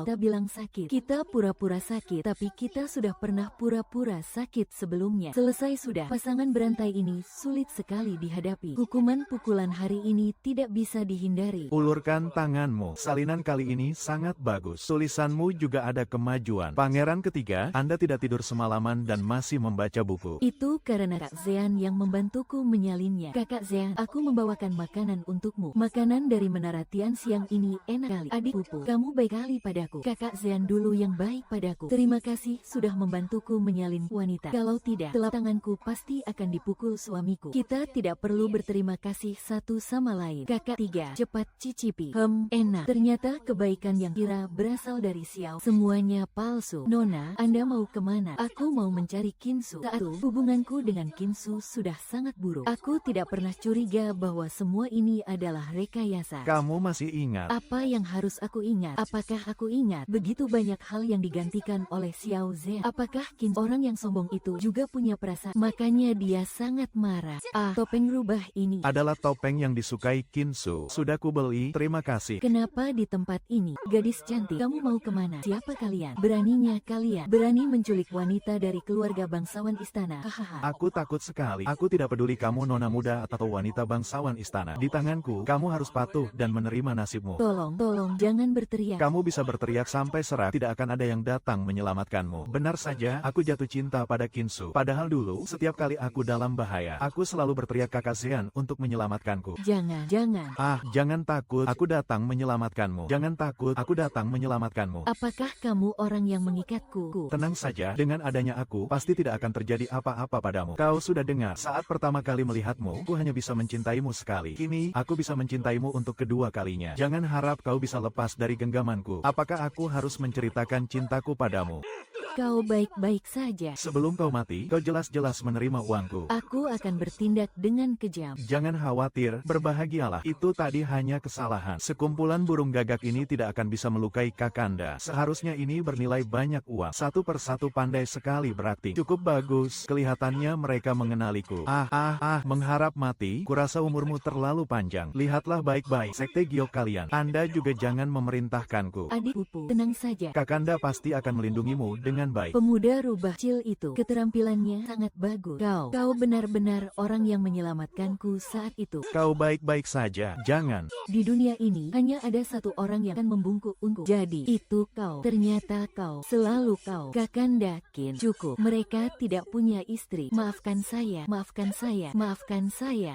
kita bilang sakit? Kita pura-pura sakit, tapi kita sudah pernah pura-pura sakit sakit sebelumnya. Selesai sudah. Pasangan berantai ini sulit sekali dihadapi. Hukuman pukulan hari ini tidak bisa dihindari. Ulurkan tanganmu. Salinan kali ini sangat bagus. Tulisanmu juga ada kemajuan. Pangeran ketiga, Anda tidak tidur semalaman dan masih membaca buku. Itu karena Kak Zean yang membantuku menyalinnya. Kakak Zean, aku membawakan makanan untukmu. Makanan dari Menara Tian siang ini enak kali. Adik pupu, kamu baik kali padaku. Kakak Zean dulu yang baik padaku. Terima kasih sudah membantuku menyalin wanita. Kalau tidak, telapak tanganku pasti akan dipukul suamiku. Kita tidak perlu berterima kasih satu sama lain. Kakak tiga, cepat cicipi. Enak. Ternyata kebaikan yang kira berasal dari Xiao. Semuanya palsu. Nona, Anda mau kemana? Aku mau mencari Kinsu. Saat itu, hubunganku dengan Kinsu sudah sangat buruk. Aku tidak pernah curiga bahwa semua ini adalah rekayasa. Kamu masih ingat? Apa yang harus aku ingat? Apakah aku ingat begitu banyak hal yang digantikan oleh Xiao Zhe? Apakah Kinsu, orang yang sombong itu, juga punya perasaan? Makanya dia sangat marah. Topeng rubah ini Adalah topeng yang disukai Kinsu. Sudah kubeli, terima kasih. kenapa di tempat ini? Gadis cantik, kamu mau kemana? Siapa kalian? Beraninya kalian berani menculik wanita dari keluarga bangsawan istana. Hahaha. Aku takut sekali. Aku tidak peduli kamu nona muda atau wanita bangsawan istana. Di tanganku, kamu harus patuh dan menerima nasibmu. Tolong, jangan berteriak. Kamu bisa berteriak sampai serak, tidak akan ada yang datang menyelamatkanmu. Benar saja, aku jatuh cinta pada Kinsu. Padahal dulu, setiap kali aku dalam bahaya, aku selalu berteriak Kakak Zean untuk menyelamatkanku. Jangan. Jangan takut, aku datang menyelamatkanmu. Jangan takut, aku datang menyelamatkanmu. Apakah kamu orang yang mengikatku? Tenang saja, dengan adanya aku, pasti tidak akan terjadi apa-apa padamu. Kau sudah dengar, saat pertama kali melihatmu, aku hanya bisa mencintaimu sekali. Kini, aku bisa mencintaimu untuk kedua kalinya. Jangan harap kau bisa lepas dari genggamanku. Apakah aku harus menceritakan cintaku padamu? Kau baik-baik saja. Sebelum kau mati, kau jelas-jelas menerima uangku. Aku akan bertindak dengan kejam. Jangan khawatir, berbahagialah. Itu tadi hanya kesalahan. Sekumpulan burung gagak ini tidak akan bisa melukai Kakanda. Seharusnya ini bernilai banyak uang. Satu persatu pandai sekali berakting. Cukup bagus. Kelihatannya mereka mengenaliku. Mengharap mati? Kurasa umurmu terlalu panjang. Lihatlah baik-baik sekte giok kalian. Anda juga jangan memerintahkanku. Adik pupu, tenang saja. Kakanda pasti akan melindungimu dengan baik. Pemuda rubah kecil itu, keterampilannya sangat bagus. Kau benar-benar orang yang menyelamatkanku saat itu. Kau baik-baik saja. Jangan. Di dunia ini, hanya ada satu orang yang akan membungkukku. Jadi, itu kau. Ternyata kau. Selalu kau. Kakanda Kin. Cukup. Mereka tidak punya istri. Maafkan saya.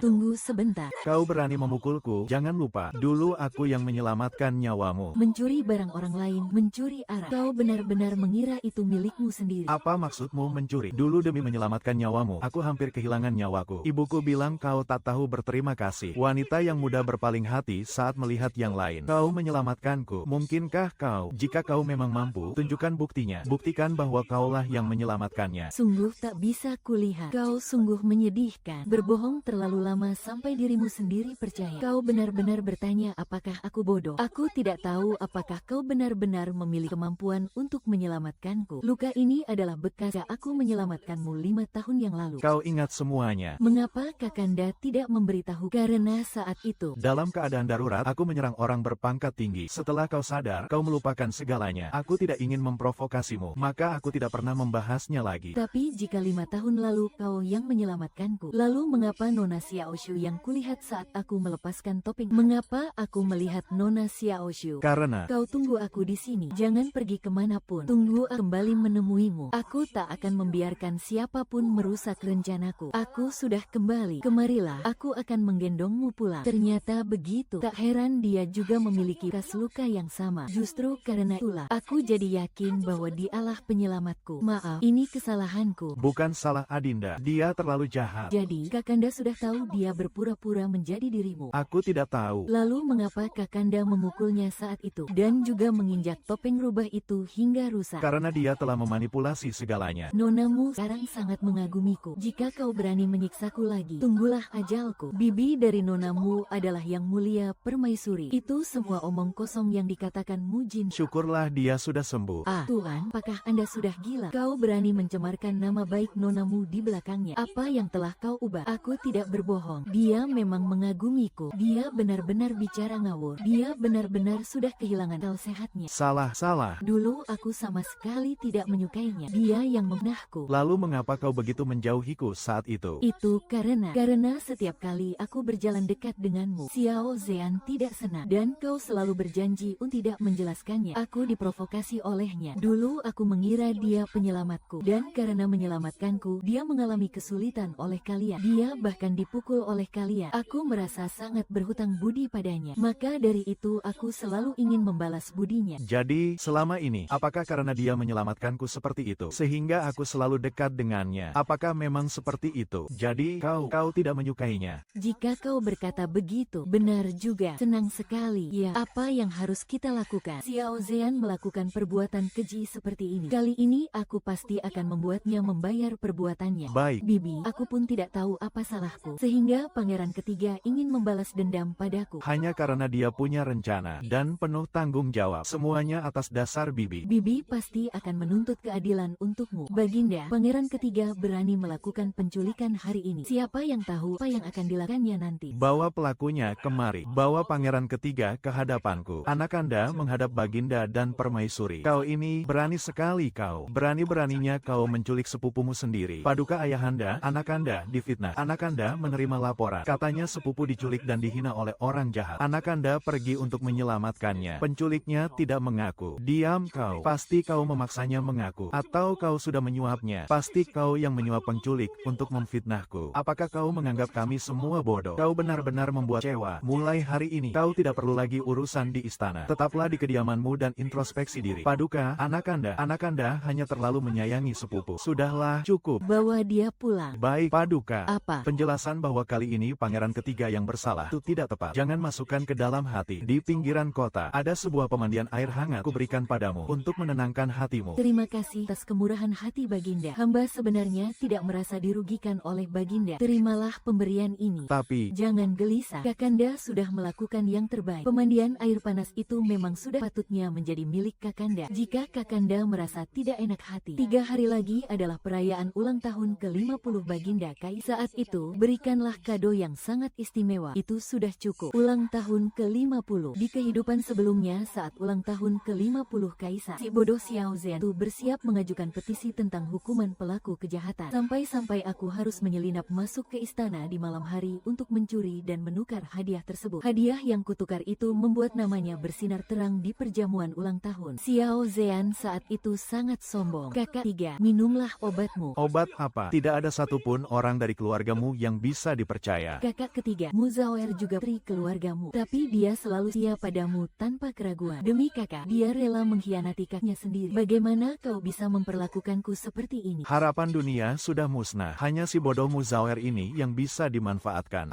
Tunggu sebentar. Kau berani memukulku? Jangan lupa, dulu aku yang menyelamatkan nyawamu. Mencuri barang orang lain, mencuri arah. Kau benar-benar mengira itu milikmu sendiri. Apa maksudmu mencuri? Dulu demi menyelamatkan nyawamu, aku hampir kehilangan nyawaku. Ibuku bilang kau tak tahu berterima kasih. Wanita yang mudah berpaling hati saat melihat yang lain. Kau menyelamatkanku. Mungkinkah kau? Jika kau memang mampu, tunjukkan buktinya. Buktikan bahwa kaulah yang menyelamatkannya. Sungguh tak bisa kulihat. Kau sungguh menyedihkan. Berbohong terlalu lama sampai dirimu sendiri percaya. Kau benar-benar bertanya apakah aku bodoh. Aku tidak tahu apakah kau benar-benar memiliki kemampuan untuk menyelamatkanku. Luka ini adalah bekas aku menyelamatkanmu 5 tahun yang lalu. Kau ingat semuanya. Mengapa Kakanda tidak memberitahu? Karena saat itu, Dalam keadaan darurat, aku menyerang orang berpangkat tinggi. Setelah kau sadar, kau melupakan segalanya. Aku tidak ingin memprovokasimu, maka aku tidak pernah membahasnya lagi. tapi jika 5 tahun lalu kau yang menyelamatkanku, lalu mengapa Nona Xiaoshu yang kulihat saat aku melepaskan topeng? Mengapa aku melihat Nona Xiaoshu? Karena Kau tunggu aku di sini. Jangan pergi kemanapun. Tunggu aku kembali menemuimu. Aku tak akan membiarkan siapapun merusak rencanaku. Aku sudah kembali. Kemarilah. Aku akan menggendongmu pulang. Ternyata begitu. Tak heran dia juga memiliki bekas luka yang sama. Justru karena itulah aku jadi yakin bahwa dialah penyelamatku. Maaf, ini kesalahanku. bukan salah Adinda, dia terlalu jahat. Jadi, Kakanda sudah tahu dia berpura-pura menjadi dirimu. Aku tidak tahu. Lalu mengapa Kakanda memukulnya saat itu? Dan juga menginjak topeng rubah itu hingga rusak? Karena dia telah memanipulasi segalanya. Nonamu sekarang sangat mengagumiku. Jika kau berani menyiksaku lagi, tunggulah ajalku. Bibi dari nonamu adalah yang mulia permaisuri. Itu semua omong kosong yang dikatakan Mujin. Syukurlah dia sudah sembuh. Tuan, apakah Anda sudah gila? Kau berani mencemarkan nama baik nonamu di belakangnya. Apa yang telah kau ubah? Aku tidak berbohong. Dia memang mengagumiku. Dia benar-benar bicara ngawur. Dia benar-benar sudah kehilangan akal sehatnya. Salah. Dulu aku sama sekali tidak menyukainya. Dia yang membenahku. wajahku. Lalu mengapa kau begitu menjauhiku saat itu? Itu karena setiap kali aku berjalan dekat denganmu, Xiao Zhan tidak senang dan kau selalu berjanji untuk tidak menjelaskannya. Aku diprovokasi olehnya. Dulu aku mengira dia penyelamatku dan karena menyelamatkanku, dia mengalami kesulitan oleh kalian. Dia bahkan dipukul oleh kalian. Aku merasa sangat berhutang budi padanya. Maka dari itu aku selalu ingin membalas budinya. Jadi, selama ini, apakah karena dia menyelamatkanku seperti itu, sehingga aku selalu dekat dengannya? Apakah memang seperti itu? Jadi, kau tidak menyukainya? Jika kau berkata begitu, benar juga. Senang sekali. Ya, apa yang harus kita lakukan? Xiao Zhan melakukan perbuatan keji seperti ini. Kali ini aku pasti akan membuatnya membayar perbuatannya. Baik. Bibi, aku pun tidak tahu apa salahku, sehingga pangeran ketiga ingin membalas dendam padaku. Hanya karena dia punya rencana dan penuh tanggung jawab. Semuanya atas dasar Bibi. Bibi pasti akan menuntut keadilan untukmu. Baginda, pangeran ketiga berani melakukan penculikan hari ini. Siapa yang tahu apa yang akan dilakukannya nanti? Bawa pelakunya kemari. Bawa pangeran ketiga ke hadapanku. Anakanda menghadap Baginda dan Permaisuri. Kau ini berani sekali kau. Berani-beraninya kau menculik sepupumu sendiri. Paduka ayahanda, Anakanda difitnah. Anakanda menerima laporan. Katanya sepupu diculik dan dihina oleh orang jahat. Anakanda pergi untuk menyelamatkannya. Penculiknya tidak mengaku. Diam kau. Pasti kau memaksanya mengaku. Atau kau sudah menyuapnya. Pasti kau yang menyuap penculik untuk memfitnahku. Apakah kau menganggap kami semua bodoh? Kau benar-benar membuat kecewa. Mulai hari ini, kau tidak perlu lagi urusan di istana. Tetaplah di kediamanmu dan introspeksi diri. Paduka, Anakanda hanya terlalu menyayangi sepupu. Sudahlah, cukup. Bawa dia pulang. Baik, Paduka. Apa? Penjelasan bahwa kali ini pangeran ketiga yang bersalah itu tidak tepat. Jangan masukkan ke dalam hati. Di pinggiran kota, ada sebuah pemandian air hangat kuberikan padamu untuk menenangkan hatimu. Terima kasih atas kemurahan hati Baginda. Hamba sebenarnya tidak merasa dirugikan oleh Baginda. Terimalah pemberian ini. Tapi, Jangan gelisah, Kakanda sudah melakukan yang terbaik. Pemandian air panas itu memang sudah patutnya menjadi milik Kakanda. Jika Kakanda merasa tidak enak hati, 3 hari lagi adalah perayaan ulang tahun ke-50 Baginda Kaisar. Saat itu, berikanlah kado yang sangat istimewa. Itu sudah cukup. Ulang tahun ke-50. Di kehidupan sebelumnya, saat ulang tahun ke-50 Kaisar, si bodoh Xiao Zhan itu bersiap mengajukan petisi tentang hukuman pelaku kejahatan. Sampai-sampai aku harus menyelinap masuk ke istana di malam hari untuk mencuri dan menukar hadiah tersebut. Hadiah yang kutukar itu membuat namanya bersinar terang di perjamuan ulang tahun. Xiao Zhan saat itu sangat sombong. Kakak 3, minumlah obatmu. obat apa? Tidak ada satupun orang dari keluargamu yang bisa dipercaya. Kakak ketiga, Muzawer juga pri keluargamu, tapi dia selalu setia padamu tanpa keraguan. Demi kakak, dia rela mengkhianati kakaknya sendiri. Bagaimana kau bisa memperlakukanku seperti ini? Harapan dunia sudah musnah. Hanya si bodoh Muzawer ini yang bisa dimanfaatkan.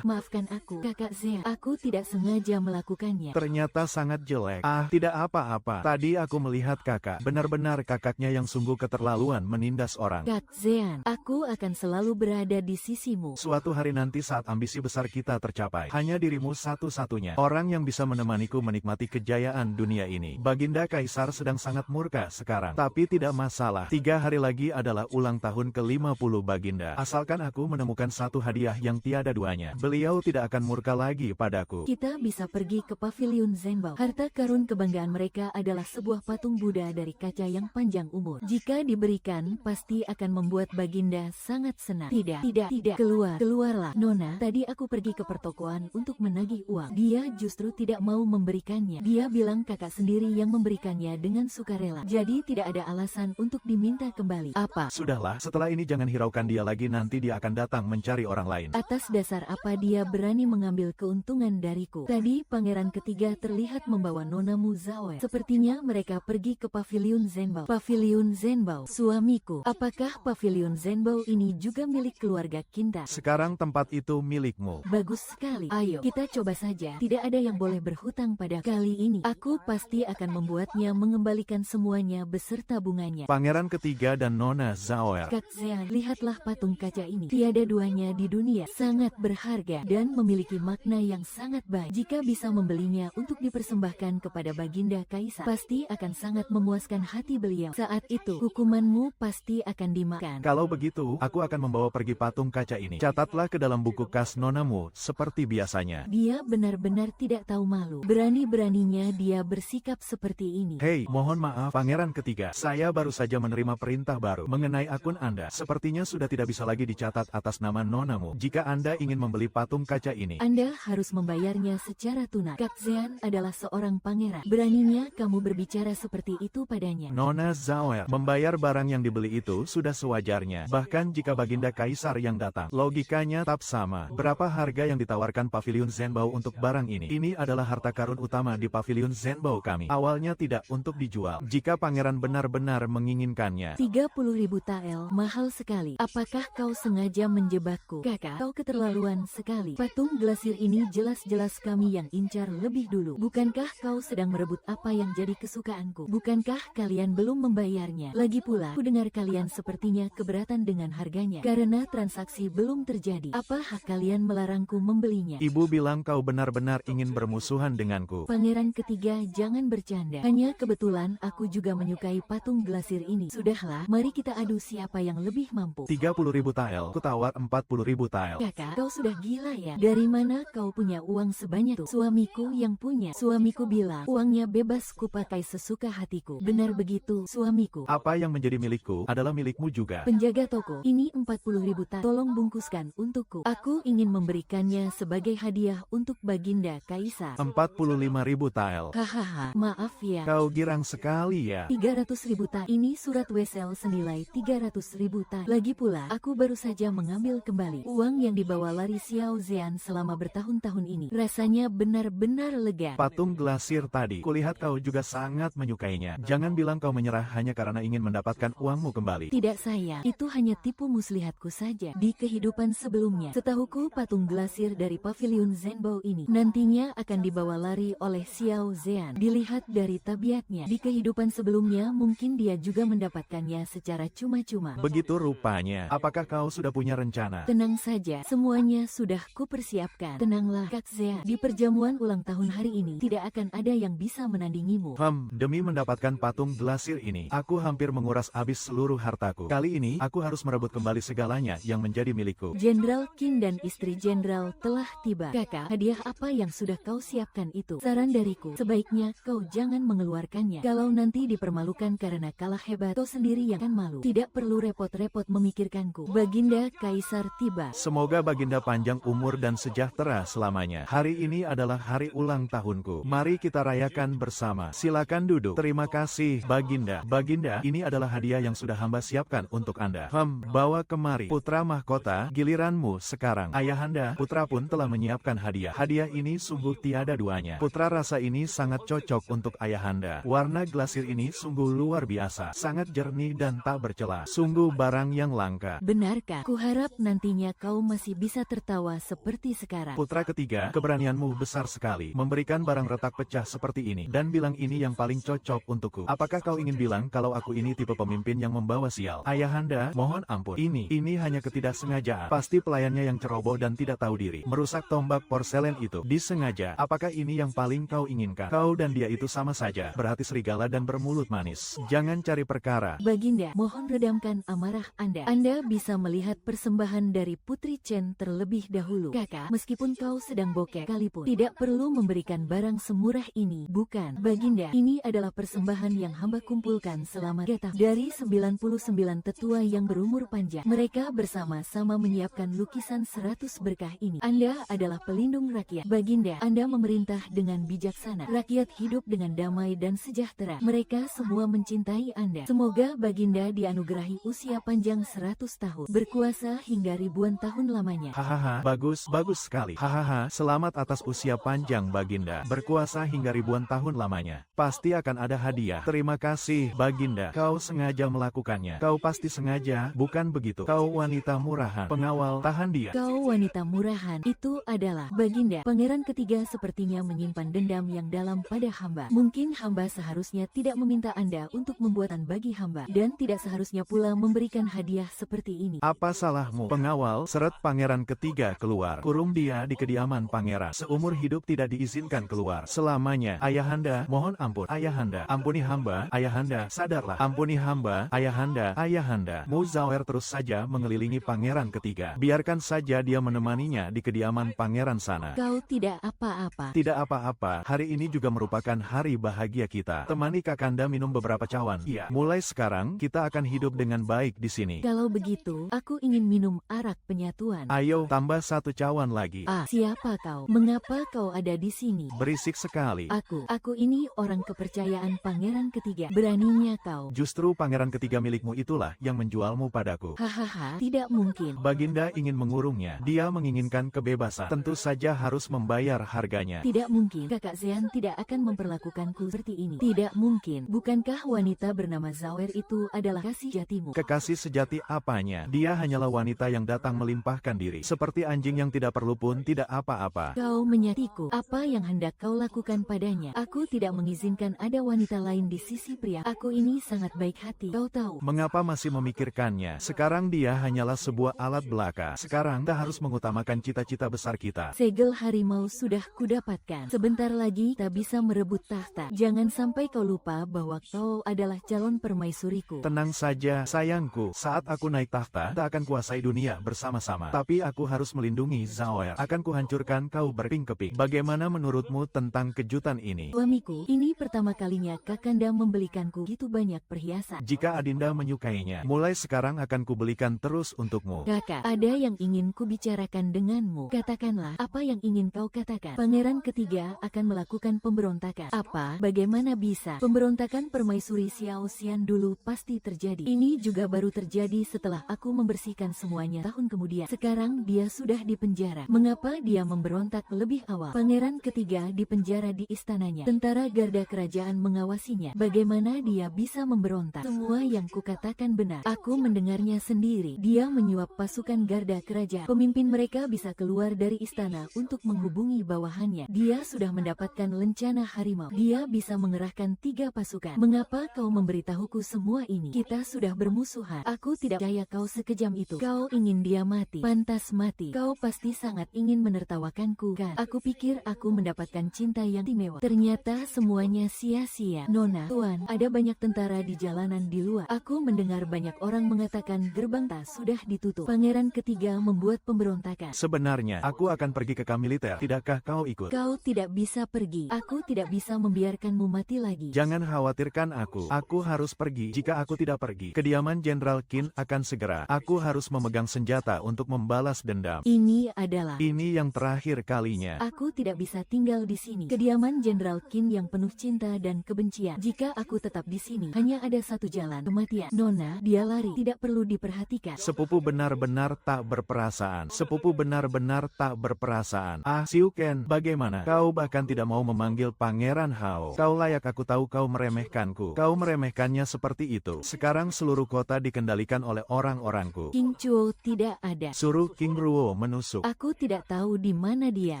Maafkan aku, Kakak Zhan. Aku tidak sengaja melakukannya. Ternyata sangat jelek. Tidak apa-apa. Tadi aku melihat kakak. Benar-benar kakaknya yang sungguh keterlaluan menindas orang. Kak Zhan, aku akan selalu berada di sisimu. Suatu hari nanti saat ambisi besar kita tercapai, hanya dirimu satu-satunya orang yang bisa menemaniku menikmati kejayaan dunia ini. Baginda Kaisar sedang sangat murka sekarang. Tapi tidak masalah. 3 hari lagi adalah ulang tahun ke-50 Baginda. Asalkan aku menemukan satu hadiah yang tiada duanya, beliau tidak akan murka lagi padaku. Kita bisa pergi ke pavilion Zhenbao. Harta karun kebanggaan mereka adalah sebuah patung Buddha dari kaca yang panjang umur. Jika diberikan, pasti akan membuat Baginda sangat senang. Tidak. Keluarlah. Nona, tadi aku pergi ke pertokoan untuk menagih uang. Dia justru tidak mau memberikannya. Dia bilang kakak sendiri yang memberikannya dengan sukarela. Jadi tidak ada alasan untuk diminta kembali. Apa? Sudahlah, setelah ini jangan hiraukan dia lagi, nanti dia akan datang mencari orang lain. Atas dasar apa dia berani mengambil keuntungan dariku? Tadi pangeran ketiga terlihat membawa Nona Muzawer. Sepertinya mereka pergi ke pavilion Zhenbao. Pavilion Zhenbao, suamiku. Apakah pavilion Zhenbao ini juga milik keluarga Kinta? Sekarang tempat itu milikmu. Bagus sekali. Ayo, kita coba saja. Tidak ada yang boleh berhutang pada kali ini. Aku pasti akan membuatnya mengembalikan semuanya beserta bunganya. Pangeran ketiga dan Nona Zaoer. Kak Zhan, lihatlah patung kaca ini. Tiada duanya di dunia. Sangat berharga dan memiliki makna yang sangat baik. Jika bisa membelinya untuk dipersembahkan kepada Baginda Kaisar, pasti akan sangat memuaskan hati beliau. Saat itu, hukumanmu pasti akan dimakan. Kalau begitu, aku akan membawa pergi patung kaca ini. Catatlah ke dalam buku kas nonamu, seperti biasanya. Dia benar-benar tidak tahu malu. Berani-beraninya dia bersikap seperti ini. Hei, mohon maaf, pangeran ketiga. Saya baru saja menerima perintah perintah baru mengenai akun Anda. Sepertinya sudah tidak bisa lagi dicatat atas nama nonamu. Jika Anda ingin membeli patung kaca ini, Anda harus membayarnya secara tunai. Kak Zean adalah seorang pangeran. Beraninya kamu berbicara seperti itu padanya. Nona Zauer, membayar barang yang dibeli itu sudah sewajarnya. Bahkan jika Baginda Kaisar yang datang, logikanya tetap sama. Berapa harga yang ditawarkan Pavilion Zhenbao untuk barang ini? Ini adalah harta karun utama di Pavilion Zhenbao kami. Awalnya tidak untuk dijual. Jika pangeran benar-benar menginginkannya. 30.000 tael, mahal sekali. Apakah kau sengaja menjebakku? Kakak, kau keterlaluan sekali. Patung glasir ini jelas-jelas kami yang incar lebih dulu. Bukankah kau sedang merebut apa yang jadi kesukaanku? Bukankah kalian belum membayarnya? Lagi pula, ku dengar kalian sepertinya keberatan dengan harganya. Karena transaksi belum terjadi. Apa hak kalian melarangku membelinya? Ibu bilang kau benar-benar ingin bermusuhan denganku. Pangeran ketiga, jangan bercanda. Hanya kebetulan aku juga menyukai patung glasir ini. Sudahlah, mari kita adu siapa yang lebih mampu. 30.000 tael, ku tawar 40.000 tael. Kakak, kau sudah gila ya? Dari mana kau punya uang sebanyak itu? Suamiku yang punya. Suamiku bilang, uangnya bebas kupakai sesuka hatiku. Benar begitu, suamiku? Apa yang menjadi milikku adalah milikmu juga. Penjaga toko, ini 40.000 tael. Tolong bungkuskan untukku. Aku ingin memberikannya sebagai hadiah untuk Baginda Kaisar. 45.000 tael. Hahaha, maaf ya. Kau girang sekali ya. 300.000 tael. Ini surat wesel senilai 300.000 tael. Lagi pula, aku baru saja mengambil kembali uang yang dibawa lari Xiao Zean selama bertahun-tahun ini. Rasanya benar-benar lega. Patung glasir tadi, kulihat kau juga sangat menyukainya. Jangan bilang kau menyerah hanya karena ingin mendapatkan uangmu kembali. Tidak sayang, itu hanya tipu muslihatku saja. Di kehidupan sebelumnya, setahuku patung glasir dari Pavilion Zhenbao ini nantinya akan dibawa lari oleh Xiao Zean. Dilihat dari tabiatnya, di kehidupan sebelumnya mungkin dia juga mendapatkannya secara cuma-cuma. Begitu rupanya. Apakah kau sudah punya rencana? Tenang saja, semuanya sudah kupersiapkan. Tenanglah, Kak Zean. Di perjamuan ulang tahun hari ini, tidak akan ada yang bisa menandingimu. Demi mendapatkan patung glasir ini, aku hampir menguras habis seluruh hartaku. Kali ini, aku harus merebut kembali segalanya yang menjadi milikku. Jenderal Qin dan istri Jenderal telah tiba. Kakak, hadiah apa yang sudah kau siapkan itu? Saran dariku, sebaiknya kau jangan mengeluarkannya. Kalau nanti dipermalukan karena kalah hebat, kau sendiri yang akan malu. Tidak perlu repot-repot memikirkanku. Baginda Kaisar tiba. Semoga Baginda panjang umur dan sejahtera selamanya. Hari ini adalah hari ulang tahunku. Mari kita rayakan bersama. Silakan duduk. Terima kasih, Baginda. Baginda, ini adalah hadiah yang sudah hamba siapkan untuk Anda. Bawa kemari. Putra mahkota, giliranmu sekarang. Ayahanda, putra pun telah menyiapkan hadiah. Hadiah ini sungguh tiada duanya. Putra rasa ini sangat cocok untuk Ayahanda. Warna glasir ini sungguh luar biasa. Sangat jernih dan tak bercela. Sungguh barang yang langka. Benarkah? Kuharap nantinya kau masih bisa tertawa seperti sekarang. Putra ketiga, keberanianmu besar sekali. Memberikan barang retak pecah seperti ini. Dan bilang ini yang paling cocok untukku. Apakah kau ingin bilang kalau aku ini tipe pemimpin yang membawa sial? Ayahanda, mohon ampun. Ini hanya ketidaksengajaan. Pasti pelayannya yang ceroboh dan tidak tahu diri. Merusak tombak porselen itu. Disengaja. Apakah ini yang paling kau inginkan? Kau dan dia itu sama saja. Berhati serigala dan bermulut manis. Jangan cari perkara. Baginda, mohon redamkan amarah Anda. Anda bisa melihat persembahan dari Putri Chen terlebih dahulu. Kakak, meskipun kau sedang bokeh sekalipun, tidak perlu memberikan barang semurah ini. Bukan, Baginda, ini adalah persembahan yang hamba kumpulkan selama 3 tahun. Dari 99 tetua yang berumur panjang. Mereka bersama-sama menyiapkan lukisan 100 berkah ini. Anda adalah pelindung rakyat. Baginda, Anda memerintah dengan bijaksana. Rakyat hidup dengan damai dan sejahtera. Mereka semua mencintai Anda. Semoga Baginda dianugerahi usia panjang 100 tahun. Berkuasa hingga ribuan tahun lamanya. Hahaha, bagus sekali. Hahaha, selamat atas usia panjang Baginda. Berkuasa hingga ribuan tahun lamanya. Pasti akan ada hadiah. Terima kasih, Baginda. Kau sengaja melakukannya. Kau pasti sengaja, bukan begitu? Kau wanita murahan. Pengawal, tahan dia. Kau wanita murahan. Itu adalah Baginda. Pangeran ketiga sepertinya menyimpan dendam yang dalam pada hamba. Mungkin hamba seharusnya tidak meminta Anda untuk membuatan bagi hamba. Dan tidak seharusnya pula memberikan hadiah seperti ini. Apa salahmu? Pengawal, seret pangeran ketiga keluar. Kurung dia di kediaman pangeran. Seumur hidup tidak diizinkan keluar. Selamanya. Ayahanda, mohon ampun. Ayahanda, ampuni hamba. Ayahanda, sadarlah. Ampuni hamba. Ayahanda, Ayahanda. Muzauer terus saja mengelilingi pangeran ketiga. Biarkan saja dia menemaninya di kediaman pangeran sana. Kau tidak apa-apa. Tidak apa-apa. Hari ini juga merupakan hari bahagia kita. Temani Kakanda minum beberapa cawan. Iya. Mulai sekarang, Sekarang, kita akan hidup dengan baik di sini. Kalau begitu, aku ingin minum arak penyatuan. Ayo, tambah 1 cawan lagi. Siapa kau? Mengapa kau ada di sini? Berisik sekali. Aku ini orang kepercayaan pangeran ketiga. Beraninya kau? Justru pangeran ketiga milikmu itulah yang menjualmu padaku. Hahaha, tidak mungkin. Baginda ingin mengurungnya. Dia menginginkan kebebasan. Tentu saja harus membayar harganya. Tidak mungkin, Kakak Zean tidak akan memperlakukanku seperti ini. Tidak mungkin. Bukankah wanita bernama Zawer itu adalah kasih jatimu? Kekasih sejati apanya? Dia hanyalah wanita yang datang melimpahkan diri. Seperti anjing yang tidak perlu pun tidak apa-apa. Kau menyakitiku. Apa yang hendak kau lakukan padanya? Aku tidak mengizinkan ada wanita lain di sisi pria. Aku ini sangat baik hati. Kau tahu. Mengapa masih memikirkannya? Sekarang dia hanyalah sebuah alat belaka. Sekarang kita harus mengutamakan cita-cita besar kita. Segel harimau sudah kudapatkan. Sebentar lagi tak bisa merebut tahta. Jangan sampai kau lupa bahwa kau adalah calon permaisuriku. Tenang saja, sayangku. Saat aku naik tahta, tak akan kuasai dunia bersama-sama. Tapi aku harus melindungi Zawer. Akan kuhancurkan kau berping-keping. Bagaimana menurutmu tentang kejutan ini? Suamiku, ini pertama kalinya Kakanda membelikanku gitu banyak perhiasan. Jika Adinda menyukainya, mulai sekarang akan kubelikan terus untukmu. Kakak, ada yang ingin kubicarakan denganmu. Katakanlah, apa yang ingin kau katakan? Pangeran ketiga akan melakukan pemberontakan. Apa? Bagaimana bisa? Pemberontakan permaisuri Xiao Xian dulu pasti terjadi. Ini juga baru terjadi setelah aku membersihkan semuanya tahun kemudian. Sekarang dia sudah di penjara. Mengapa dia memberontak lebih awal? Pangeran ketiga di penjara di istananya. Tentara garda kerajaan mengawasinya. Bagaimana dia bisa memberontak? Semua yang kukatakan benar. Aku mendengarnya sendiri. Dia menyuap pasukan garda kerajaan. Pemimpin mereka bisa keluar dari istana untuk menghubungi bawahannya. Dia sudah mendapatkan lencana harimau. Dia bisa mengerahkan 3 pasukan. Mengapa kau memberitahuku semua ini? Kita sudah bermusuhan. Aku tidak percaya kau sekejam itu. Kau ingin dia mati. Pantas mati. Kau pasti sangat ingin menertawakanku, kan? Aku pikir aku mendapatkan cinta yang istimewa. Ternyata semuanya sia-sia. Nona, Tuan, ada banyak tentara di jalanan di luar. Aku mendengar banyak orang mengatakan gerbang tas sudah ditutup. Pangeran ketiga membuat pemberontakan. Sebenarnya, aku akan pergi ke kamp militer. Tidakkah kau ikut? Kau tidak bisa pergi. Aku tidak bisa membiarkanmu mati lagi. Jangan khawatirkan aku. Aku harus pergi. Jika aku tidak pergi, kediaman Jenderal Qin akan segera. Aku harus memegang senjata untuk membalas dendam. Ini yang terakhir kalinya. Aku tidak bisa tinggal di sini. Kediaman Jenderal Qin yang penuh cinta dan kebencian. Jika aku tetap di sini, hanya ada satu jalan, kematian. Nona, dia lari. Tidak perlu diperhatikan. Sepupu benar-benar tak berperasaan. Sepupu benar-benar tak berperasaan. Xiu Ken, bagaimana? Kau bahkan tidak mau memanggil Pangeran Hao. Kau layak, aku tahu kau meremehkanku. Kau meremehkannya seperti itu. Sekarang seluruh kota dikendalikan oleh orang-orangku. King Chuo tidak ada. Suruh King Ruo menusuk. Aku tidak tahu di mana dia.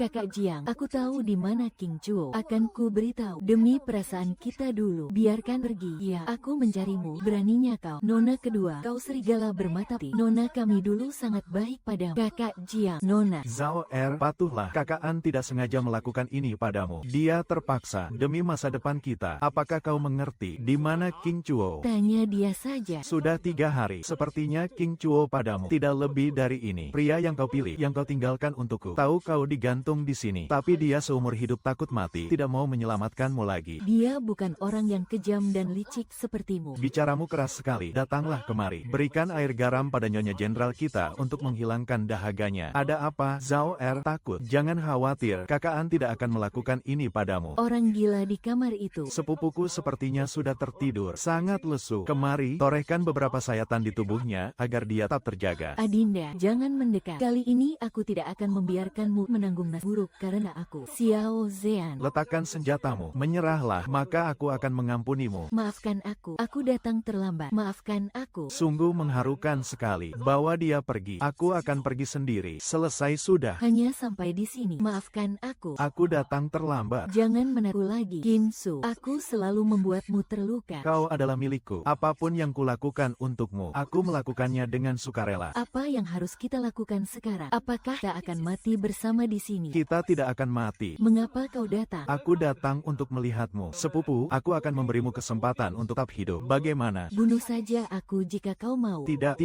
Kakak Jiang, aku tahu di mana King Chuo. Akan ku beritahu. Demi perasaan kita dulu. Biarkan pergi. Ya, aku mencarimu. Beraninya kau. Nona kedua, kau serigala bermata putih. Nona kami dulu sangat baik padamu. Kakak Jiang, Nona. Zhao patuhlah. Kakak An tidak sengaja melakukan ini padamu. Dia terpaksa demi masa depan kita. Apakah kau mengerti di mana King Chuo? Tanya dia saja. Sudah 3 hari. Sepertinya King Chuo padamu tidak lebih dari ini. Pria yang kau pilih, yang kau tinggalkan untukku. Tahu kau digantung di sini. Tapi dia seumur hidup takut mati. Tidak mau menyelamatkanmu lagi. Dia bukan orang yang kejam dan licik sepertimu. Bicaramu keras sekali. Datanglah kemari. Berikan air garam pada nyonya jenderal kita untuk menghilangkan dahaganya. Ada apa? Zhao takut. Jangan khawatir. Kakak An tidak akan melakukan ini padamu. Orang gila di kamar itu. Sepupuku sepertinya sudah tertidur. Sangat lesu. Kemari, torehkan beberapa sayatan di tubuhnya agar dia tetap terjaga. Adinda, jangan mendekat. Kali ini aku tidak akan membiarkanmu menanggung nasib buruk karena aku. Xiao Zean. Letakkan senjatamu. Menyerahlah, maka aku akan mengampunimu. Maafkan aku. Aku datang terlambat. Maafkan aku. Sungguh mengharukan sekali. Bawa dia pergi. Aku akan pergi sendiri. Selesai sudah. Hanya sampai di sini. Maafkan aku. Aku datang terlambat. Jangan menaruh lagi. Kinsu, aku selalu membuatmu terluka. Kau adalah milikku. Apapun yang kulakukan untukmu, aku melakukannya dengan sukarela. Apa yang harus kita lakukan sekarang? Apakah tak akan mati bersama di sini? Kita tidak akan mati. Mengapa kau datang? Aku datang untuk melihatmu. Sepupu, aku akan memberimu kesempatan untuk tetap hidup. Bagaimana? Bunuh saja aku jika kau mau. Tidak.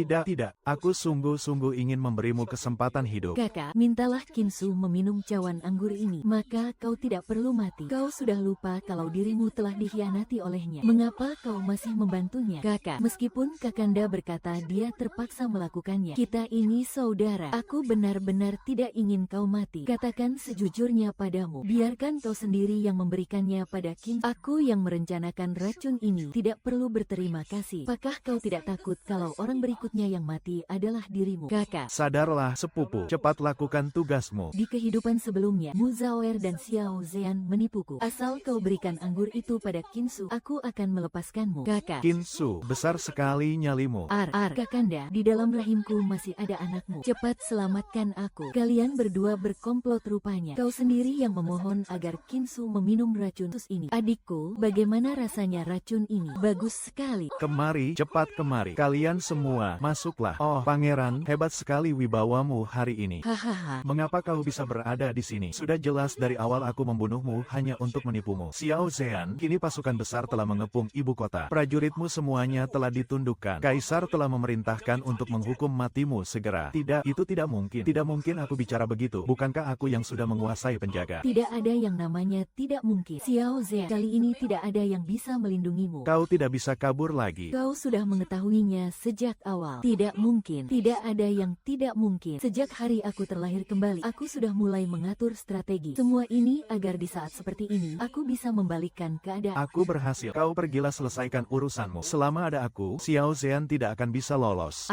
Aku sungguh-sungguh ingin memberimu kesempatan hidup. Kakak, mintalah Kinsu meminum cawan anggur ini. Maka kau tidak perlu mati. Kau sudah lupa kalau dirimu telah dikhianati olehnya. Mengapa kau masih membantu membantunya. Kakak, meskipun Kakanda berkata dia terpaksa melakukannya, kita ini saudara. Aku benar-benar tidak ingin kau mati. Katakan sejujurnya padamu. Biarkan kau sendiri yang memberikannya pada King. Aku yang merencanakan racun ini tidak perlu berterima kasih. Apakah kau tidak takut kalau orang berikutnya yang mati adalah dirimu? Kakak, Sadarlah sepupu, cepat lakukan tugasmu. di kehidupan sebelumnya, Mu Zaoer dan Xiao Zean menipuku. Asal kau berikan anggur itu pada Kinsu, aku akan melepaskanmu. Kakak, Kinsu, besar sekali nyalimu. Kakanda, di dalam rahimku masih ada anakmu. Cepat selamatkan aku. Kalian berdua berkomplot rupanya. Kau sendiri yang memohon agar Kinsu meminum racun ini. Adikku, bagaimana rasanya racun ini? Bagus sekali. Kemari, cepat kemari. Kalian semua, masuklah. Oh, pangeran, hebat sekali wibawamu hari ini. Hahaha. Mengapa kau bisa berada di sini? Sudah jelas dari awal aku membunuhmu hanya untuk menipumu. Xiao Zean, kini pasukan besar telah mengepung ibu kota. Prajuritmu semuanya telah ditundukkan. Kaisar telah memerintahkan untuk menghukum matimu segera. Tidak, itu tidak mungkin. Tidak mungkin aku bicara begitu. Bukankah aku yang sudah menguasai penjaga? Tidak ada yang namanya tidak mungkin. Xiao Zean, kali ini tidak ada yang bisa melindungimu. Kau tidak bisa kabur lagi. Kau sudah mengetahuinya sejak awal. Tidak mungkin. Tidak ada yang tidak mungkin. Sejak hari aku terlahir kembali, aku sudah mulai mengatur strategi. Semua ini agar di saat seperti ini, aku bisa membalikkan keadaan. Aku berhasil. Kau pergilah selesaikan urusanmu. Selama ada aku, Xiao Zean tidak akan bisa lolos.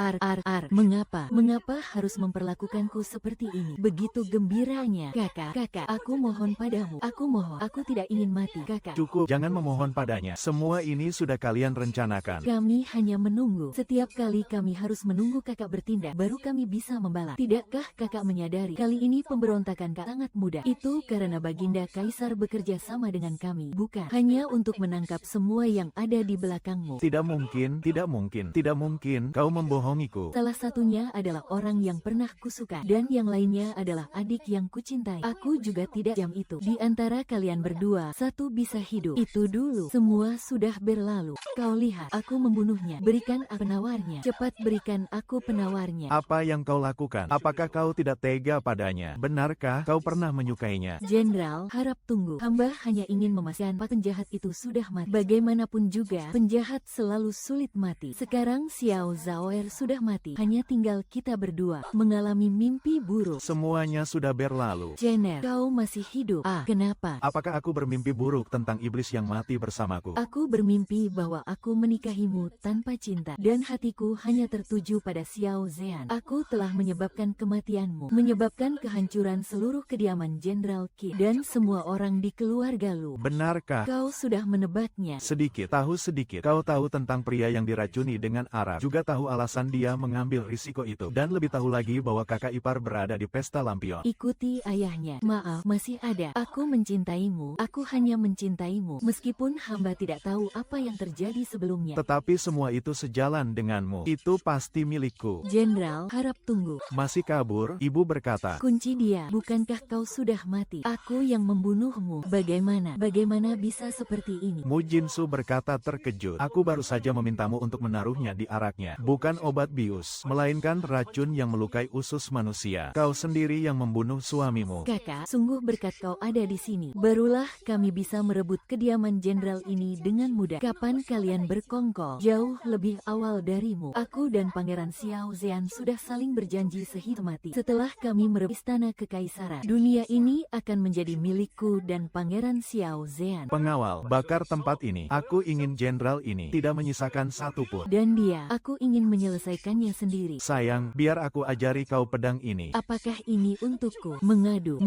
Mengapa? Mengapa harus memperlakukanku seperti ini? Begitu gembiranya. Kakak, aku mohon padamu. Aku mohon. Aku tidak ingin mati. Kakak. Cukup, jangan memohon padanya. Semua ini sudah kalian rencanakan. Kami hanya menunggu. Setiap kali kami harus menunggu kakak bertindak, baru kami bisa membalas. Tidakkah kakak menyadari, kali ini pemberontakan kakak sangat mudah? Itu karena Baginda Kaisar bekerja sama dengan kami, bukan hanya untuk menangkap semua yang ada di belakangmu. Tidak mungkin, tidak mungkin, tidak mungkin kau membohongiku. Salah satunya adalah orang yang pernah kusuka, dan yang lainnya adalah adik yang kucintai. Aku juga tidak jam itu. Di antara kalian berdua, satu bisa hidup. Itu dulu. Semua sudah berlalu. Kau lihat, aku membunuhnya. Berikan aku penawarnya. Cepat berikan aku penawarnya. Apa yang kau lakukan? Apakah kau tidak tega padanya? Benarkah kau pernah menyukainya? Jenderal, harap tunggu. Hamba hanya ingin memastikan penjahat itu sudah mati. Bagaimanapun juga, penjahat selalu sulit mati. Sekarang Xiao Zaoer sudah mati. Hanya tinggal kita berdua mengalami mimpi buruk. Semuanya sudah berlalu. Jenner, kau masih hidup. Kenapa? Apakah aku bermimpi buruk tentang iblis yang mati bersamaku? Aku bermimpi bahwa aku menikahimu tanpa cinta, dan hatiku hanya tertuju pada Xiao Zean. Aku telah menyebabkan kematianmu, menyebabkan kehancuran seluruh kediaman Jenderal Qin dan semua orang di keluarga Lu. Benarkah? Kau sudah menebaknya. Sedikit, tahu sedikit. Kau tahu tentang pria yang diracuni dengan Arab. Juga tahu alasan dia mengambil risiko itu. Dan lebih tahu lagi bahwa kakak ipar berada di pesta lampion. Ikuti ayahnya. Maaf, masih ada. Aku mencintaimu. Aku hanya mencintaimu. Meskipun hamba tidak tahu apa yang terjadi sebelumnya. Tetapi semua itu sejalan denganmu. Itu pasti milikku. Jenderal, harap tunggu. Masih kabur? Ibu berkata. Kunci dia. Bukankah kau sudah mati? Aku yang membunuhmu. Bagaimana bisa seperti ini? Mu Jinsu berkata terkejut. Aku baru saja memintamu untuk menaruhnya di araknya. Bukan obat bius, melainkan racun yang melukai usus manusia. Kau sendiri yang membunuh suamimu. Kakak, sungguh berkat kau ada di sini. Barulah kami bisa merebut kediaman jenderal ini dengan mudah. Kapan kalian berkongkol? Jauh lebih awal darimu. Aku dan Pangeran Xiao Zean sudah saling berjanji sehidup mati. Setelah kami merebut istana kekaisaran, dunia ini akan menjadi milikku dan Pangeran Xiao Zean. Pengawal, bakar tempat ini. Aku ingin jenderal ini tidak menyisakan satu pun. Dan dia, aku ingin menyelesaikannya sendiri. Sayang, biar aku ajari kau pedang ini. Apakah ini untukku? Mengadu.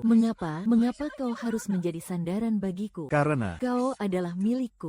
Mengapa kau harus menjadi sandaran bagiku? Karena Kau adalah milikku.